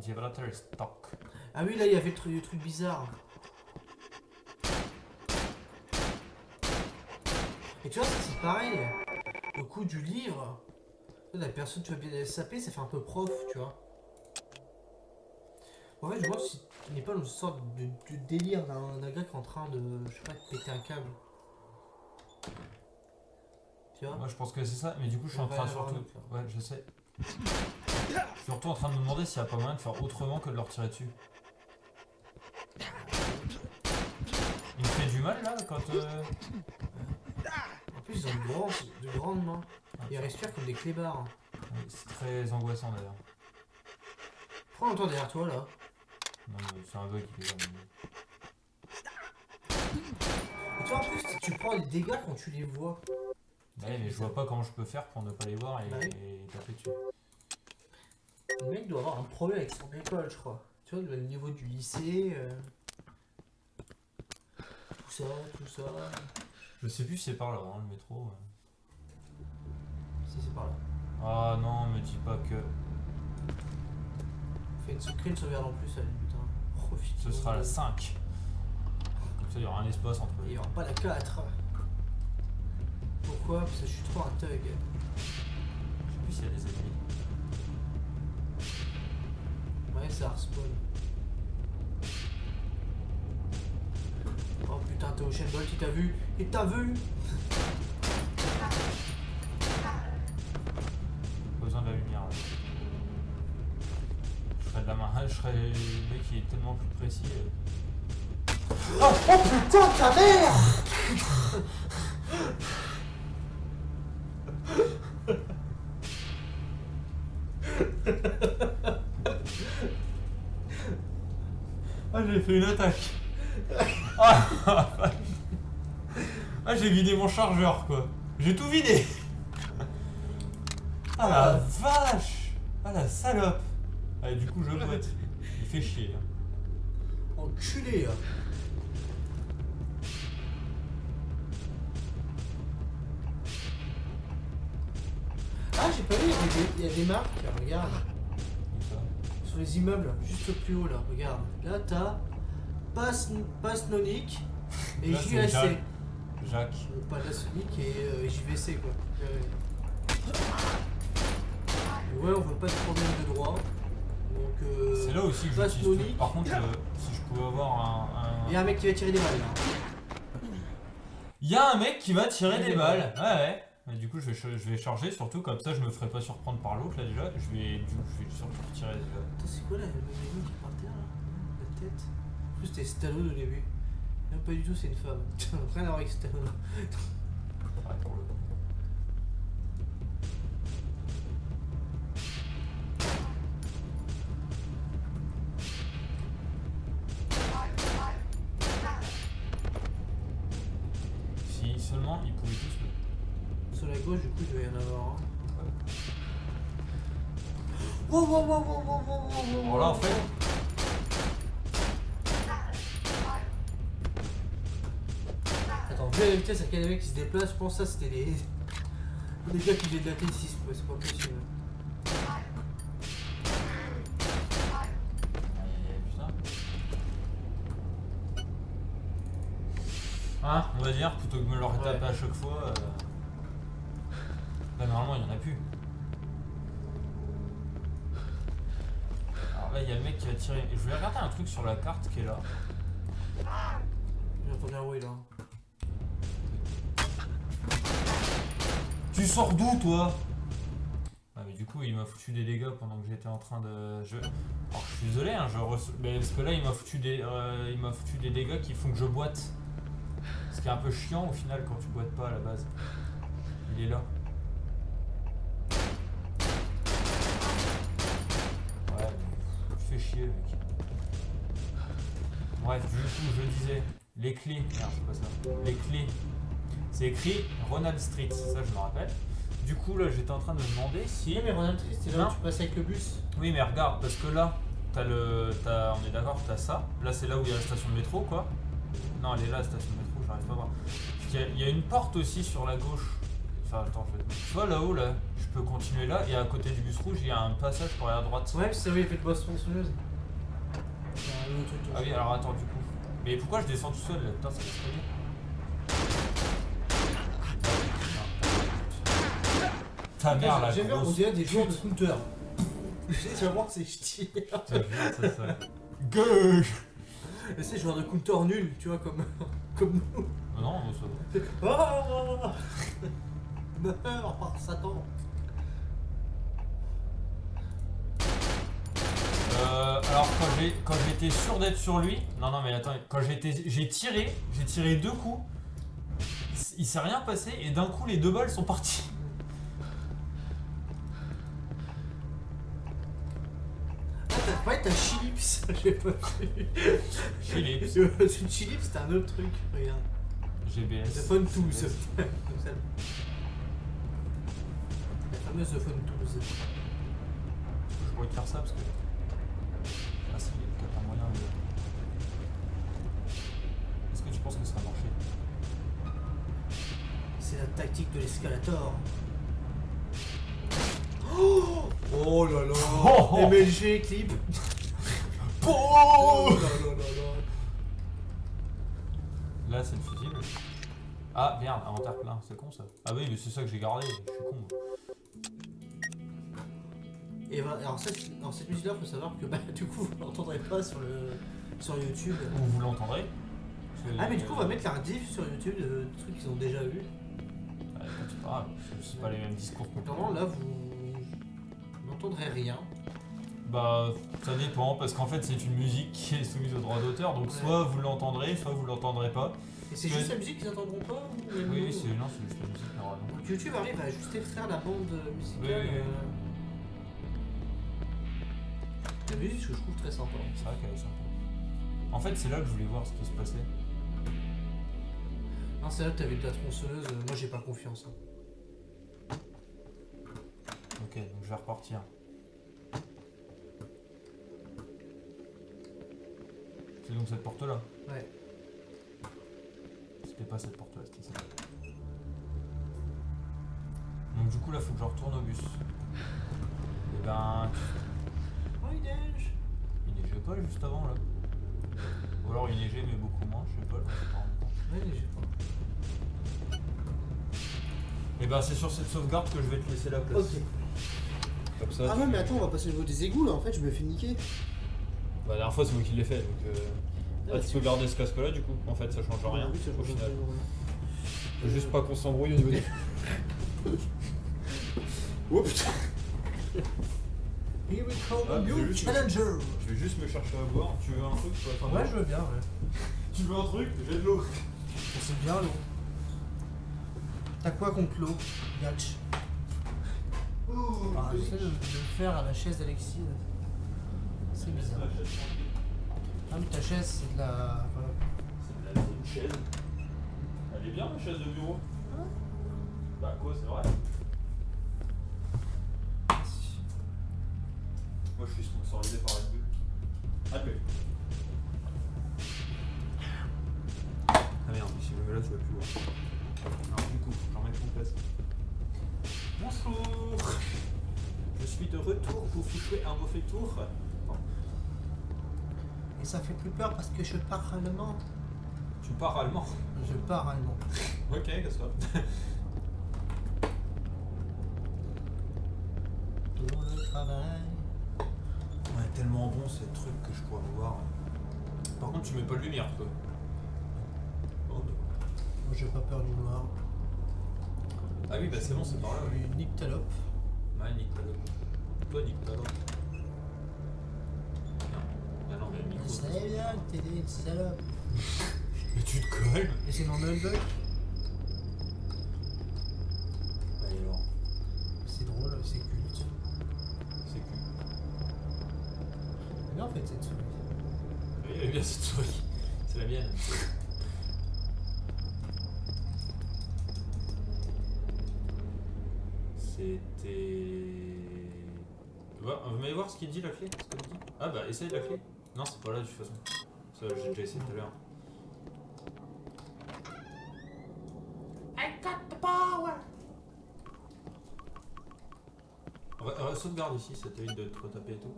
Gibraltar stock. Ah oui, là, il y avait le truc bizarre. Et tu vois, c'est pareil. Le coup du livre, la personne tu vas bien saper, ça fait un peu prof, tu vois. En fait, je vois si il n'est pas dans une sorte de délire d'un gars qui est en train de, je sais pas, de péter un câble. Tu vois? Moi, je pense que c'est ça, mais du coup, je suis en On va train y avoir surtout. un autre, Ouais, je sais. Je suis surtout en train de me demander s'il n'y a pas moyen de faire autrement que de leur tirer dessus. Il me fait du mal là quand. En plus, ils ont de grandes mains. Ils respirent comme des clébards. Oui, c'est très angoissant d'ailleurs. Prends un temps derrière toi là. Non, mais c'est un bug qui fait ça. Et tu vois, en plus, tu prends des dégâts quand tu les vois. Ouais, mais je vois pas comment je peux faire pour ne pas les voir et, Bah oui. et taper dessus. Le mec doit avoir un problème avec son école, je crois. Tu vois, le niveau du lycée. Tout ça. Je sais plus si c'est par là, hein, le métro. Si c'est par là. Ah non, me dis pas que Fais une sauvegarde en plus à la limite. Hein. Profite. ce sera la 5. Comme ça, il y aura un espace entre Il les n'y aura pas la 4. Pourquoi? Parce que je suis trop un thug. Je sais plus s'il y a des ennemis. Ouais, ça respawn. Oh putain, t'es au chaîne Bolt, il t'a vu. Il t'a vu. Pas besoin de la lumière. Là. Je serais de la main. Je serais le mec qui est tellement plus précis. Oh putain, ta mère. Ah, j'ai fait une attaque. Ah, ah, j'ai vidé mon chargeur quoi. J'ai tout vidé. Ah la vache. Ah la salope. Ah, du coup, je boite. Il fait chier. Hein. Enculé. Ah, j'ai pas vu, il y a des marques, regarde. Comme ça. Sur les immeubles, juste plus haut là, regarde. Là, t'as Panasonic et Là, c'est JVC. Jacques. Panasonic et JVC quoi. Ouais, on veut pas de problème de droit. Donc, C'est là aussi que j'utilise Panasonic. tout. Par contre, si je pouvais avoir Il y a un mec qui va tirer des balles là. Il y a un mec qui va tirer des balles. Ouais, ouais. Mais du coup, je vais charger, surtout comme ça, je me ferai pas surprendre par l'autre là déjà. Je vais surtout tirer des balles. Attends, c'est quoi là, le mec qui est par terre là? La tête? En plus, c'était Stallone au début. Non, pas du tout, c'est une femme. Rien à voir avec Stallone. Ouais, pour le coup. Si seulement ils pouvaient tous le. Sur la gauche, du coup, il doit y en avoir un. Wow. Alors là, en fait, Attends, vu la vitesse à quel mec qui se déplace, je pense que ça c'était des gars qui faisaient de la T6, quoi, c'est pas possible. putain. Hein, on va dire, plutôt que de me leur taper Ouais. à chaque fois. Là, normalement, il n'y en a plus. Alors là, il y a le mec qui va tirer. Et je voulais regarder un truc sur la carte qui est là. J'ai entendu un bruit là. Tu sors d'où, toi? Ah, mais du coup, il m'a foutu des dégâts pendant que j'étais en train de. Alors, je suis désolé, hein, mais parce que là, il m'a foutu des dégâts qui font que je boite. Ce qui est un peu chiant au final quand tu boites pas à la base. Il est là. Ouais, mais tu fais chier, mec. Bref, du coup, je disais, les clés. Merde, c'est pas ça. Les clés. C'est écrit Ronald Street, ça je me rappelle. Du coup, là, j'étais en train de me demander si. Oui, mais Ronald Trist, c'est là Non. où tu passes avec le bus. Oui, mais regarde, parce que là, on est d'accord, t'as ça. Là, c'est là où il y a la station de métro, quoi. Non, elle est là, la station de métro, j'arrive pas à voir. Il y a une porte aussi sur la gauche. Enfin, attends, je vais te mettre. Tu vois, là-haut, là, je peux continuer là, et à côté du bus rouge, il y a un passage pour aller à droite. Ouais, c'est oui, il fait de bosse tronçonneuse. Il y a un autre truc. Ah oui, alors attends, du coup. Mais pourquoi je descends tout seul, là? Putain, c'est l'escalier. Ta mère, la J'aime bien, on grosse. dirait des joueurs de scooter. Tu vas voir, c'est ch'ti. Ta mère, c'est ça. Gueule. Mais c'est joueur de counter nul, tu vois, comme nous. Non, ça va. Oh meurs par Satan. Alors quand j'étais sûr d'être sur lui, non mais attends, quand j'ai tiré 2 coups, il s'est rien passé et d'un coup les 2 balles sont parties. Ah, t'as Chilips, j'ai pas vu. Chilips. C'est Chilips, c'était un autre truc, regarde. GBS. The Fun Tools. La fameuse The Fun Tools. Je pourrais te faire ça parce que. Ah si, il y a peut-être un moyen de. Est-ce que tu penses que ça va marcher? C'est la tactique de l'escalator. Oh là là. Oh. MLG clip. Oh là là là là. Là c'est le fusible. Ah merde, inventaire plein, c'est con ça. Ah oui, mais c'est ça que j'ai gardé, je suis con. Moi. Et voilà, alors cette musique-là, faut savoir que bah, du coup, vous l'entendrez pas sur YouTube. Ou vous l'entendrez. Ah, mais du coup, on va mettre la rediff sur YouTube de trucs qu'ils ont déjà vu. C'est pas grave, c'est pas les mêmes discours que Pendant là, vous n'entendrez rien. Bah, ça dépend, parce qu'en fait, c'est une musique qui est soumise au droit d'auteur, donc soit vous l'entendrez, soit vous l'entendrez pas. Et c'est juste la musique qu'ils n'entendront pas ou Oui, c'est juste la musique, normalement. Donc YouTube arrive à juste extraire la bande musicale. Oui. La musique, que je trouve très sympa. C'est vrai qu'elle est sympa. En fait, c'est là que je voulais voir ce qui se passait. Non, c'est là que t'avais de la tronçonneuse, moi j'ai pas confiance. Hein. Ok, donc je vais repartir. C'est donc cette porte-là? Ouais. C'était pas cette porte-là, c'était ça. Donc du coup, là, faut que je retourne au bus. Et ben... Oh, il neige. Il neigeait pas juste avant, là. Ou alors il neigeait, mais beaucoup moins, je sais pas, je me suis pas rendu compte. Ouais, il neige pas. Et ben c'est sur cette sauvegarde que je vais te laisser la place. Ok. Comme ça. Ah ouais, mais attends, on va passer au niveau des égouts là, en fait, je me fais niquer. Bah, la dernière fois c'est moi qui l'ai fait donc. Ah, tu peux garder ce casque là du coup, en fait ça change rien Oui, ça au change final. rien. Faut juste pas qu'on s'embrouille au niveau des. Oups. Here we come, Ah, new j'ai juste- challenger. Je vais juste me chercher à boire, tu veux un truc toi, Ouais, je veux bien, ouais. Tu veux un truc? J'ai de l'eau. C'est bien l'eau. T'as quoi contre l'eau, Yatch? Ah, j'essaie de le faire à la chaise d'Alexis. C'est bizarre. Ah, mais ta chaise, c'est de la. Voilà. C'est une chaise. Elle est bien la chaise de bureau. Bah quoi, c'est vrai? Moi je suis sponsorisé par Red Bull. Red Bull. Ah merde, si je me mets là, tu vas plus voir. Alors du coup, j'en mets mon place. Bonjour. Je suis de retour pour vous jouer un mauvais tour. Et ça fait plus peur parce que je parle allemand. Tu parles allemand. Je parle allemand. Ok, qu'est-ce que travail. Ouais, tellement bon ces trucs que je pourrais voir. Par contre, tu mets pas de lumière, toi. Oh, Moi j'ai pas peur du noir. ah oui, bah c'est bon, c'est par là. Je Ouais, suis nyctalope. ouais nique ta lope. Toi, nique ta lope. Non, bah non, mais le micro. savais bien que t'étais une salope. Mais tu te colles. Et c'est dans Nullbug. Allez, alors, C'est drôle, c'est culte. c'est cool. Mais en fait cette souris. Oui, elle est bien cette souris. C'est la mienne. C'était. Vous m'allez voir ce qu'il dit la clé? Ce qu'elle dit. Ah bah essaye la clé. Non, c'est pas là de toute façon. Ça, j'ai déjà essayé tout à l'heure. I got the power! Sauvegarde ici, ça t'évite de te retaper et tout.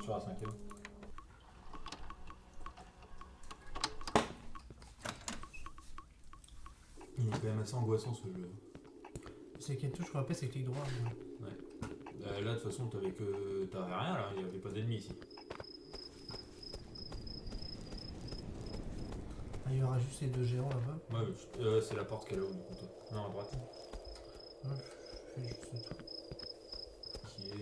Sur la 5ème. Il est quand même assez angoissant ce jeu. C'est quelle touche? Je me rappelle, c'est clic droit. Mais... Là, de toute façon, t'avais rien là, il y avait pas d'ennemis ici. Ah, il y aura juste les deux géants là-bas. Ouais, c'est la porte qu'elle a où du coup, toi? Non, à droite. Ouais, je fais juste le tour. Qui est.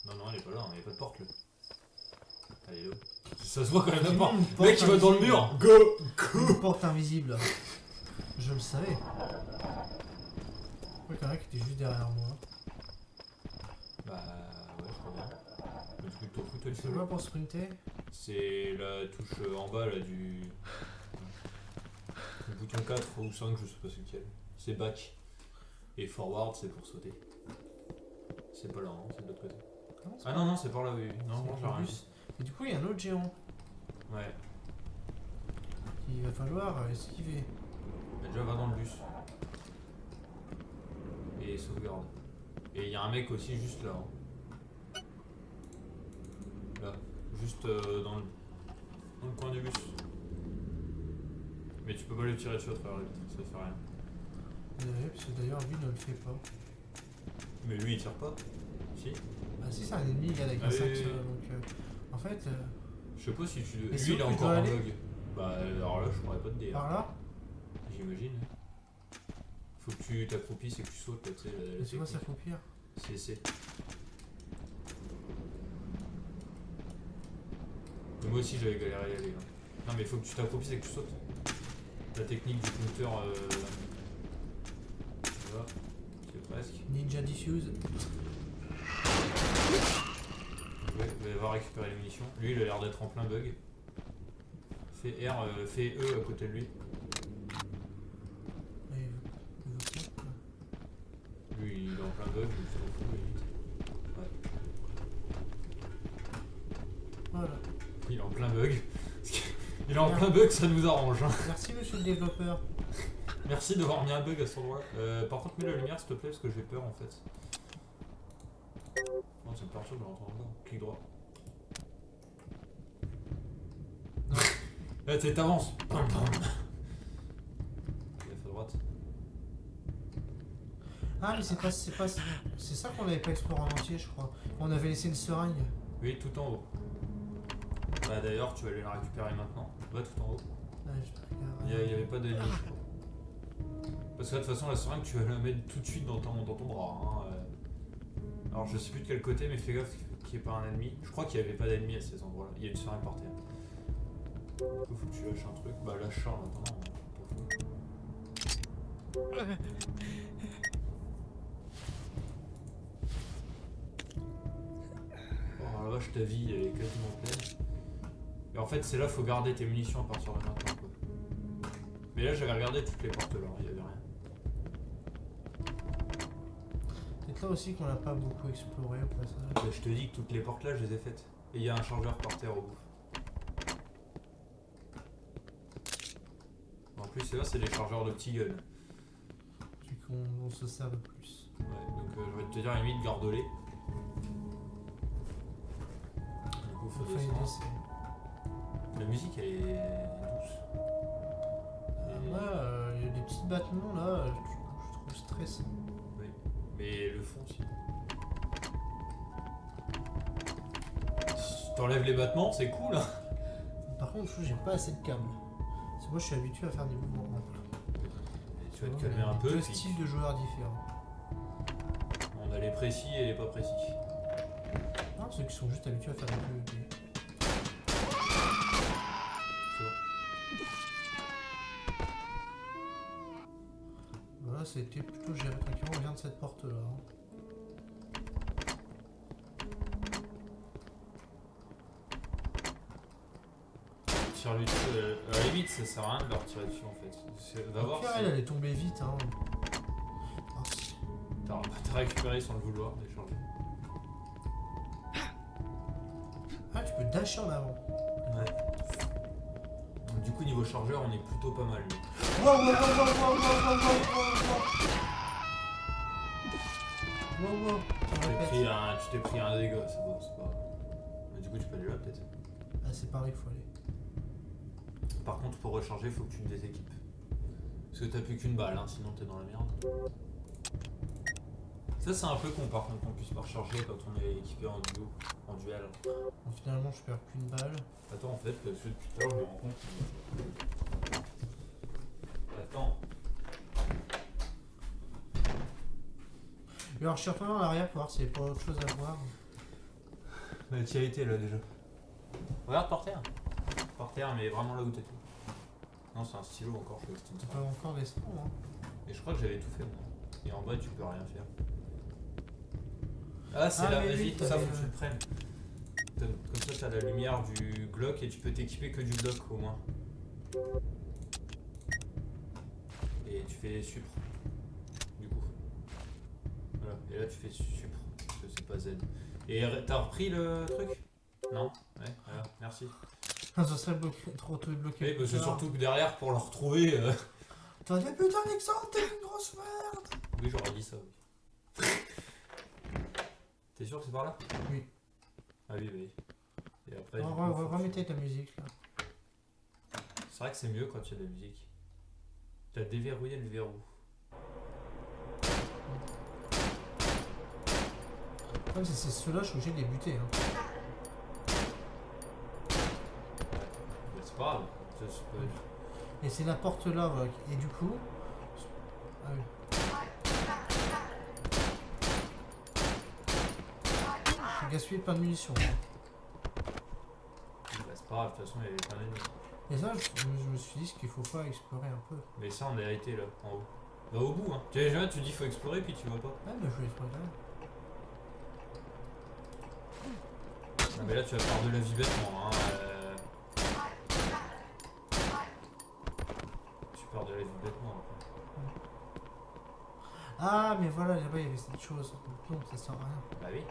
Non, elle est pas là, il n'y a pas de porte là. Elle est là. Ça se voit quand même la porte. Une Le mec, il va dans le invisible. mur. Go! Une porte invisible. Je le savais. Ouais, quand même qui était juste derrière moi. Bah, ouais, je crois bien. Mais du coup, t'en fous, toi, tu C'est sais quoi pour sprinter? C'est la touche en bas là du. Le bouton 4 ou 5, je sais pas c'est lequel. C'est back. Et forward, c'est pour sauter. C'est pas là, hein, c'est de l'autre côté. Ah non, c'est par là, oui. Non, C'est moi j'ai le rien. bus. Et du coup, il y a un autre géant Ouais. qu'il va falloir esquiver. Mais déjà, va dans le bus. Et sauvegarde. Et il y a un mec aussi juste là. Hein. Là. Juste dans le coin du bus. Mais tu peux pas le tirer dessus à travers la vitre, ça fait rien. Parce que d'ailleurs, lui ne le fait pas. Mais lui il tire pas. Si. Ah si, c'est un ennemi, il avec Ah un oui, sac. oui, oui. Donc, en fait, Je sais pas si tu. Mais c'est Lui où il est que je encore dois en aller bug. Bah alors là je pourrais pas te dire. par là, J'imagine. Faut que tu t'accroupisses et que tu sautes là, tu sais. mais c'est quoi ça faut pire? C'est. Mais moi aussi j'avais galéré à y aller. Là. Non mais faut que tu t'accroupisses et que tu sautes. La technique du compteur. Voilà. C'est presque. Ninja diffuse. Ouais, il va avoir récupéré les munitions. Lui, il a l'air d'être en plein bug. Fais R, fais E à côté de lui. Mais il veut quoi? Lui, il est en plein bug, il s'en fout, limite. Ouais. Voilà. Il est en plein bug. Il est en plein bug, ça nous arrange. Hein. Merci monsieur le développeur. Merci d'avoir mis un bug à cet endroit. Par contre, mets la lumière s'il te plaît, parce que j'ai peur en fait. Oh, ça me perturbe, je l'entends encore. Clic droit. Non. Là, tu t'avances. Pam, pam. F à droite. Ah mais c'est ça qu'on avait pas exploré en entier je crois. On avait laissé une seringue. Oui, tout en haut. Bah d'ailleurs, tu vas aller la récupérer maintenant. Va tout en haut. Ah, je regarde. Il n'y avait pas d'ennemi. Parce que là, de toute façon, la seringue, tu vas la mettre tout de suite dans ton bras. Hein. Alors, je sais plus de quel côté, mais fais gaffe qu'il n'y ait pas un ennemi. Je crois qu'il n'y avait pas d'ennemi à ces endroits-là. Il y a une seringue par terre. Du coup, faut que tu lâches un truc. Bah, lâche ça en attendant. Oh la vache, ta vie, elle est quasiment pleine. Et en fait, c'est là, faut garder tes munitions à partir de maintenant. Quoi. Mais là, j'avais regardé toutes les portes là, il n'y avait rien. C'est là aussi qu'on n'a pas beaucoup exploré au passage. Bah, je te dis que toutes les portes là, je les ai faites. Et il y a un chargeur par terre au bout. En plus, c'est là, c'est des chargeurs de petits guns. Du coup, on se sert de plus. Ouais, donc je vais te dire, limite, garde-les. Du coup, faut Enfin, descendre. c'est... La musique, elle est douce. Là, il y a des petits battements là, je trouve stressant. Oui, mais le fond aussi. t'enlèves les battements, c'est cool. Hein. Par contre, je trouve que j'ai pas assez de câbles. Parce que moi, je suis habitué à faire des mouvements amples. Et tu vas te calmer un peu. Deux Puis styles de joueurs différents. on a les précis et les pas précis. Non, ceux qui sont juste habitués à faire des PvP. C'est bon. Voilà, c'était plutôt géré tranquillement. On vient de cette porte-là. Hein. Tire-lui dessus. À la limite, ça sert à rien de leur tirer dessus en fait. Va voir Ok, si elle est tombée vite. Hein. Ah, si. t'as récupéré sans le vouloir, d'échanger. Ah, tu peux dasher en avant. Ouais. Donc, du coup, niveau chargeur, on est plutôt pas mal. Lui. Wow, wow, wow, wow, wow, wow, wow, wow, wow. Wow, wow. Tu t'es pris un dégât, c'est bon, c'est pas. Mais du coup, tu peux aller là peut-être. Ah, c'est par là qu'il faut aller. Par contre, pour recharger, il faut que tu te déséquipes. Parce que t'as plus qu'une balle, hein, sinon t'es dans la merde. Ça, c'est un peu con par contre qu'on puisse pas recharger quand on est équipé en duo, en duel. Bon, finalement, je perds qu'une balle. Attends, en fait, parce que depuis tout à l'heure, je me rends compte. Attends. Et alors, je suis retourné en arrière pour voir s'il n'y avait pas autre chose à voir. Bah, tu y as été là déjà. Regarde par terre. Par terre, mais vraiment là où t'étais. Non, c'est un stylo encore, je crois que c'était une Tu trappe. peux encore descendre. Hein. Et je crois que j'avais tout fait moi. Et en bas, tu peux rien faire. Ah, c'est Ah, là, mais vas-y, oui, ça t'avais, faut que tu le prennes. Comme ça, t'as la lumière du Glock et tu peux t'équiper que du Glock au moins. Et tu fais supre. Du coup. Voilà. Et là, tu fais supre. Parce que c'est pas Z. Et t'as repris le truc? Non? Ouais, voilà, merci. Ah, ça serait bloqué, trop bloqué. Oui, parce que surtout que derrière, pour le retrouver. T'aurais dit putain, Alexandre, t'es une grosse merde! Oui, j'aurais dit ça, oui. T'es sûr que c'est par là? Oui. Ah oui, oui. Et après, Remettez ta musique là. c'est vrai que c'est mieux quand il y a de la musique. T'as déverrouillé le verrou. Comme si c'est ceux-là, je suis obligé de les buter. Hein. Bah, c'est pas grave. C'est pas... Et c'est la porte là, voilà. Et du coup. Ah oui. J'ai gaspillé plein de munitions. Bah, c'est pas grave, de toute façon, il y avait plein d'ennemis. Et ça, je me suis dit ce qu'il faut pas explorer un peu. Mais ça, on a été là, en haut. Bah, au bout, hein. Tu sais, tu dis faut explorer, puis tu vois pas. Ah, mais je voulais explorer là. Non, mais là, tu vas perdre de la vie bêtement, hein. Tu perds de la vie bêtement, après. Ah, mais voilà, là-bas il y avait cette chose. Non, ça sert à rien. Bah oui.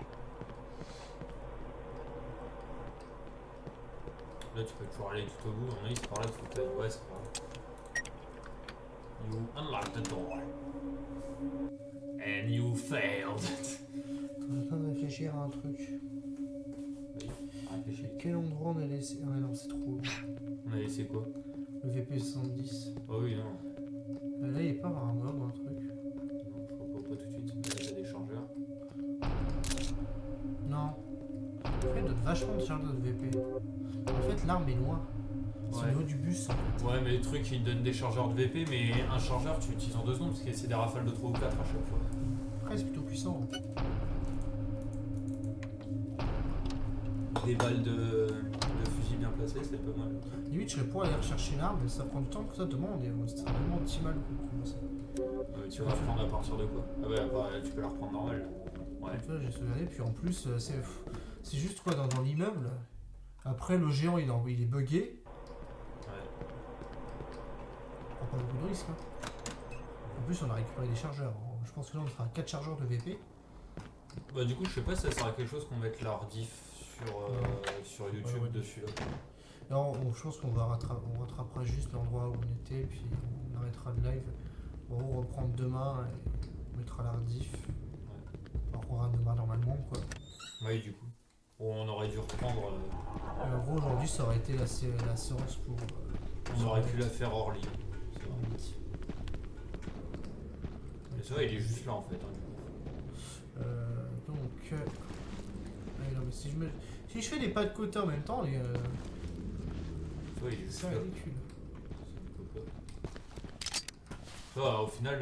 Là, tu peux toujours aller tout au bout. On a c'est par là qu'il faut que t'ailles. Ouais, c'est par là. You unlock the door. And you failed. Je suis en train de réfléchir à un truc. Oui, réfléchis. Quel endroit on a laissé. Ah, mais non, c'est trop loin. On a laissé quoi? Le VP70. Oh oui, non. Là, il est pas avoir un mob ou un truc. Non, je crois pas tout de suite. Là, t'as des chargeurs. Non. En fait, il donne vachement de charge de VP. En fait, l'arme est loin. C'est au Ouais. niveau du bus. En fait. Ouais, mais les trucs, ils donnent des chargeurs de VP, mais un chargeur, tu l'utilises en 2 secondes parce que c'est des rafales de 3 ou 4 à chaque fois. Après, c'est plutôt puissant. Des balles de fusil bien placées, c'est pas mal. Limite, je serais pour aller rechercher l'arme, mais ça prend du temps que ça demande. Et c'est vraiment optimal pour commencer. Tu vas la reprendre à partir de quoi? Ah ouais, bah, tu peux la reprendre normale. Ouais. Tu vois, j'ai sauvegardé. Puis en plus, c'est juste quoi dans l'immeuble. Après, le géant, il est buggé. Ouais. On prend pas beaucoup de risques. Hein. En plus, on a récupéré des chargeurs. Je pense que là, on fera 4 chargeurs de VP. Bah du coup, je sais pas si ça sera quelque chose qu'on mette la rediff sur YouTube Ouais. dessus là. Là, je pense qu'on on rattrapera juste l'endroit où on était, puis on arrêtera le live. Bon, on reprend demain et on mettra la rediff. Alors qu'on aura demain normalement, quoi. Ouais, du coup. On aurait dû reprendre. Et en gros, aujourd'hui, ça aurait été la séance pour. On aurait pu la faire hors ligne. C'est vrai. Mais ça va, il est juste là en fait. Hein, du coup. Donc. Ah, non, mais si je me. Si je fais des pas de côté en même temps, Tu vois, il est juste c'est là. ridicule. Ça, au final,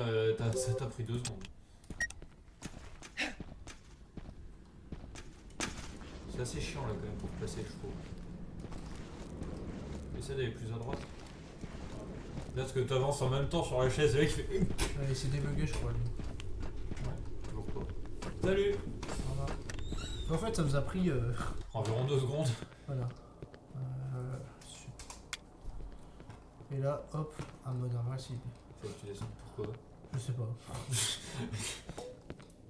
ça t'a pris 2 secondes. C'est assez chiant là quand même pour placer, je trouve. Essaie d'aller plus à droite. Là, parce que tu avances en même temps sur la chaise, le mec fait. Ouais, c'est débugué, je crois. Lui. Toujours pas. Salut. Voilà. En fait, ça nous a pris. Environ 2 secondes. Voilà. Et là, hop, un mode invincible. Faut que tu descendes. Pourquoi? Je sais pas.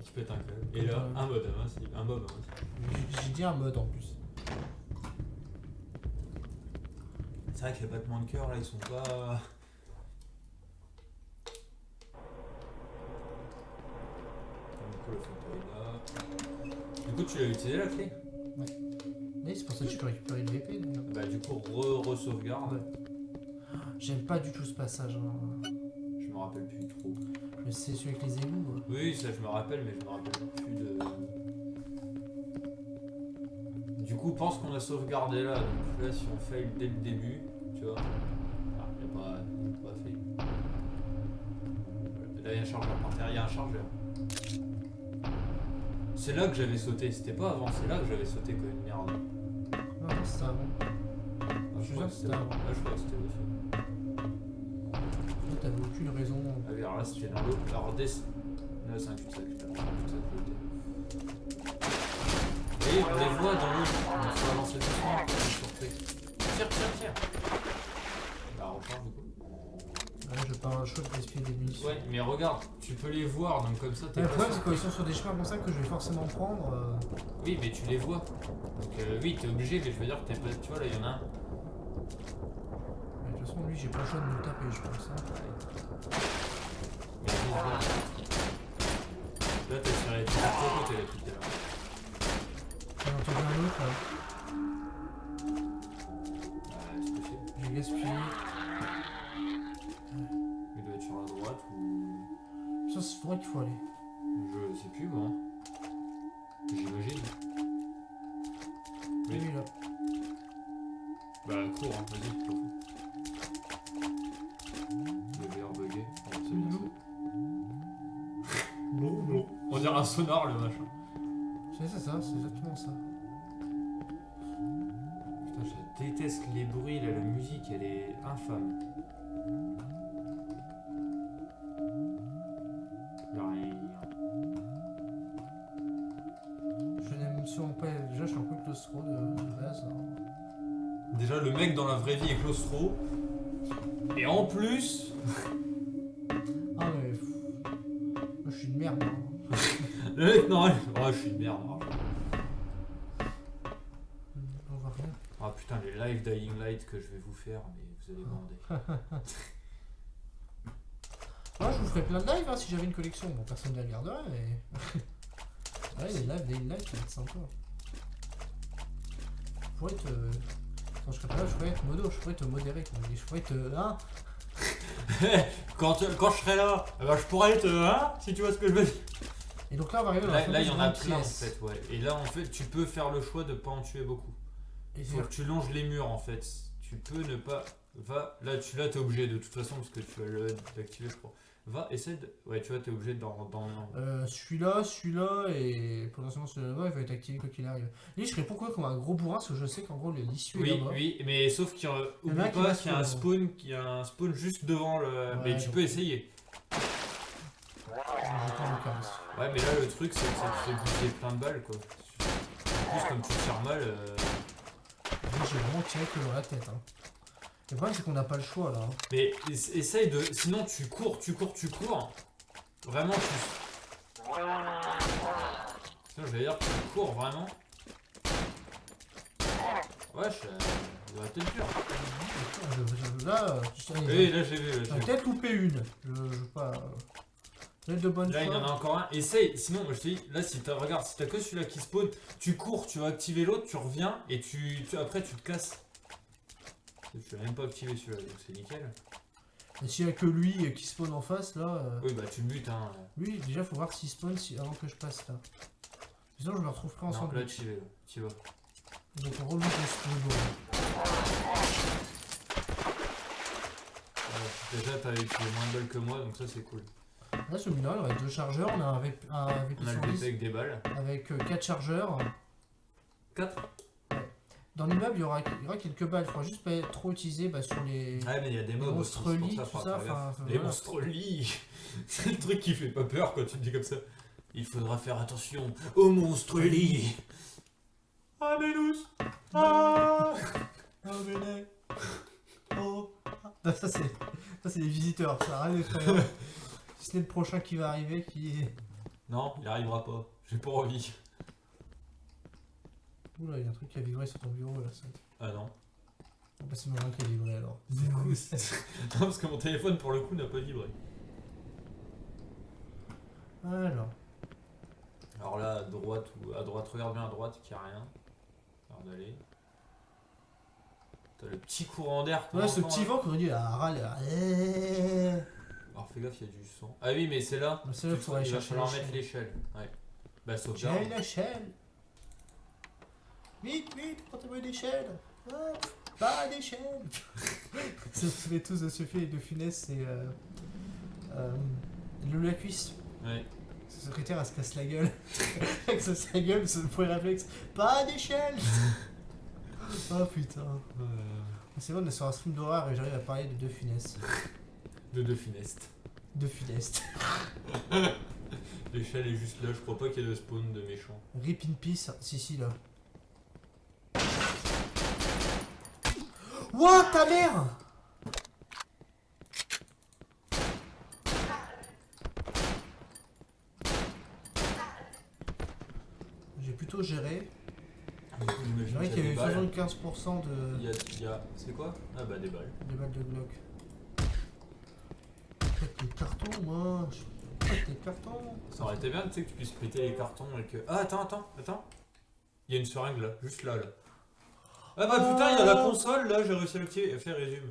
Tu pètes un câble. Et là, un mode invincible. Un mob invincible. J'ai dit un mode en plus. C'est vrai que les battements de cœur là, ils sont pas. Du coup, le fauteuil là. Du coup, tu l'as utilisé la clé? Mais c'est pour ça que tu peux récupérer le VP. d'ailleurs. Bah, du coup, re-sauvegarde. Ouais. J'aime pas du tout ce passage. Hein. Je me rappelle plus trop. Je sais celui avec les égouts. Hein. Oui, ça je me rappelle, mais je me rappelle plus de. Du coup, pense qu'on a sauvegardé là. Donc là, si on fail dès le début, tu vois. Ah, y a pas fail. Là, il y a un chargeur par terre. Il y a un chargeur. C'est là que j'avais sauté. C'était pas avant, c'est là que j'avais sauté comme une merde. Non, non, c'était avant. Ah, Je crois que c'était avant. Ah, je crois que c'était aussi. Là, t'avais aucune raison. Ah oui, alors là, c'était dans l'eau. Alors, là, c'est un cul-de-sac. Et on les voit dans l'eau. On faut avancer doucement. Tire. Bah, recharge du coup. Ouais, je pars un choix de gaspiller des munitions. Ouais, mais regarde, tu peux les voir, donc comme ça, t'es Le pas problème, sûr. c'est quand ils sont sur des chemins comme ça que je vais forcément prendre. Oui, mais tu les vois. Donc, oui, t'es obligé, mais je veux dire que t'es pas. Tu vois, là, il y en a un. Mais de toute façon, lui, j'ai pas le choix de me le taper, je pense. Hein. Mais ils vont voir. Là, t'es sur les côté là, tout à l'heure. J'en ai entendu un autre là. C'est possible. J'ai gaspillé. Il doit être sur la droite ou. Ça, c'est droit qu'il faut aller. Je sais plus, moi. J'imagine. Oui. Lui là. Bah, cours, hein, vas-y, t'en fous. Le meilleur bugué. Oh, c'est bien ça. Non. On dirait un sonar, le machin. C'est ça, c'est exactement ça. Putain, je déteste les bruits, là, la musique, elle est infâme. Y'a rien. Je n'aime sûrement pas. Déjà, je suis un peu claustro de base. Hein. Déjà, le mec dans la vraie vie est claustro. Et en plus. Ah, mais. Moi, je suis une merde. Hein. Le mec, non, oh, je suis une merde. hein. On va rien. Ah putain, les live Dying Light que je vais vous faire, mais vous allez bander. Moi, je vous ferais plein de lives hein, si j'avais une collection. Bon, personne ne la regarderait, mais. Ouais, les lives, ça va être sympa. Je pourrais te. Quand je serais pas là, je pourrais être modo, je pourrais te modérer. Je pourrais te. Hein quand je serai là, bah, je pourrais être. Hein, si tu vois ce que je veux dire. Et donc là, on va arriver dans la Là, il y en a fameuse plein en pièce. fait, ouais. Et là, en fait, tu peux faire le choix de pas en tuer beaucoup. Et Faut que tu longes les murs en fait. Tu peux ne pas. Va. Là, t'es obligé de toute façon parce que tu vas l'activer, je crois. Va, essaie de. Ouais, tu vois, t'es obligé dans. celui-là, et potentiellement celui-là, il va être activé quoi qu'il arrive. Lui, je serais pourquoi comme un gros bourrin, parce que je sais qu'en gros, l'issue est Oui, là-bas. oui, mais sauf qu'il y a. Il y en a Oublie un qui pas va qu'il y a un spawn juste devant le. Ouais, mais tu donc- peux essayer. Je tente le casse. Ouais, mais là, le truc, c'est que ça te fait bouger plein de balles, quoi. En plus, comme tu tires mal. Lui, j'ai vraiment tiré que dans la tête. Hein. Le problème, c'est qu'on n'a pas le choix là. Hein. Mais essaye de. Sinon, tu cours. Vraiment, tu. Sinon, je vais dire, tu cours vraiment. Ouais, ça doit être dur. Là, Oui, là, j'ai vu. j'en ai peut-être loupé une. Je veux pas. Peut-être de bonne Là, il y en a foi. encore un. Essaye. Sinon, moi, je te dis, là, regarde, si t'as que celui-là qui spawn, tu cours, tu vas activer l'autre, tu reviens et après, tu te casses. Tu l'as même pas activé celui-là, donc c'est nickel. Et s'il y a que lui qui spawn en face là. Oui, bah, tu le butes, hein. Lui, déjà, faut voir s'il spawn avant que je passe là. Sinon, je me retrouve pas Non, ensemble. là, tu y vas. Donc on rebouche le frigo. Déjà, t'as utilisé moins de balles que moi, donc ça c'est cool. Là, celui-là, il aurait 2 chargeurs. On a un VP On a le VP avec des balles. avec 4 chargeurs. 4. Dans l'immeuble, il y aura quelques balles. Il faudra juste pas être trop utilisé sur les. Ouais, mais il y a des mobs aussi, monstres c'est pour lits, ça, tout faudra ça. faire gaffe. Enfin, Les voilà. monstres lits. C'est le truc qui fait pas peur quand tu te dis comme ça. Il faudra faire attention aux monstres lits. Ah, Ménous. Ah, venez. Oh. Ah, ça c'est les visiteurs, ça a rien d'effrayant. Si c'est le prochain qui va arriver qui est. Non, il arrivera pas. J'ai pas envie. Oula, il y a un truc qui a vibré sur ton bureau là. Ça. Ah non. Ah bah c'est Melun qui a vibré alors. Du coup, non, parce que mon téléphone pour le coup n'a pas vibré. Alors. Alors là, à droite, regarde bien à droite qu'il n'y a rien. Regarde aller. T'as le petit courant d'air qu'on Ouais, ce entend, petit là. vent qu'on dit à râle. Alors fais gaffe, il y a du sang. Ah oui, mais c'est là. Mais c'est là qu'il faudrait Il va chercher falloir l'échelle. mettre l'échelle. Ouais. Bah sauvegarde. J'ai l'échelle. Vite, portez-moi une échelle. Hop, pas d'échelle. Ça se fait tous de Sophie et de Funès et le la cuisse. Ouais. Ce secrétaire, elle se casse la gueule. Avec sa gueule, ce point réflexe. Pas d'échelle. Oh putain. C'est bon, on est sur un stream d'horreur et j'arrive à parler de De Funès. De Funeste. De Funès. L'échelle est juste là, je crois pas qu'il y ait de spawn de méchants. Rip in peace. Si, là. What, ta mère? J'ai plutôt géré. Du coup, j'imagine C'est vrai qu'il qu'il y y a a eu des balles. 75% Il y a... C'est quoi? Ah bah des balles. de balles de Glock. Pète les cartons, moi. Je pète les cartons. Ça aurait été bien, tu sais, que tu puisses péter les cartons et que... Ah attends. Il y a une seringue là, juste là. Ah bah putain, il y a la console là, j'ai réussi à l'activer et faire résume.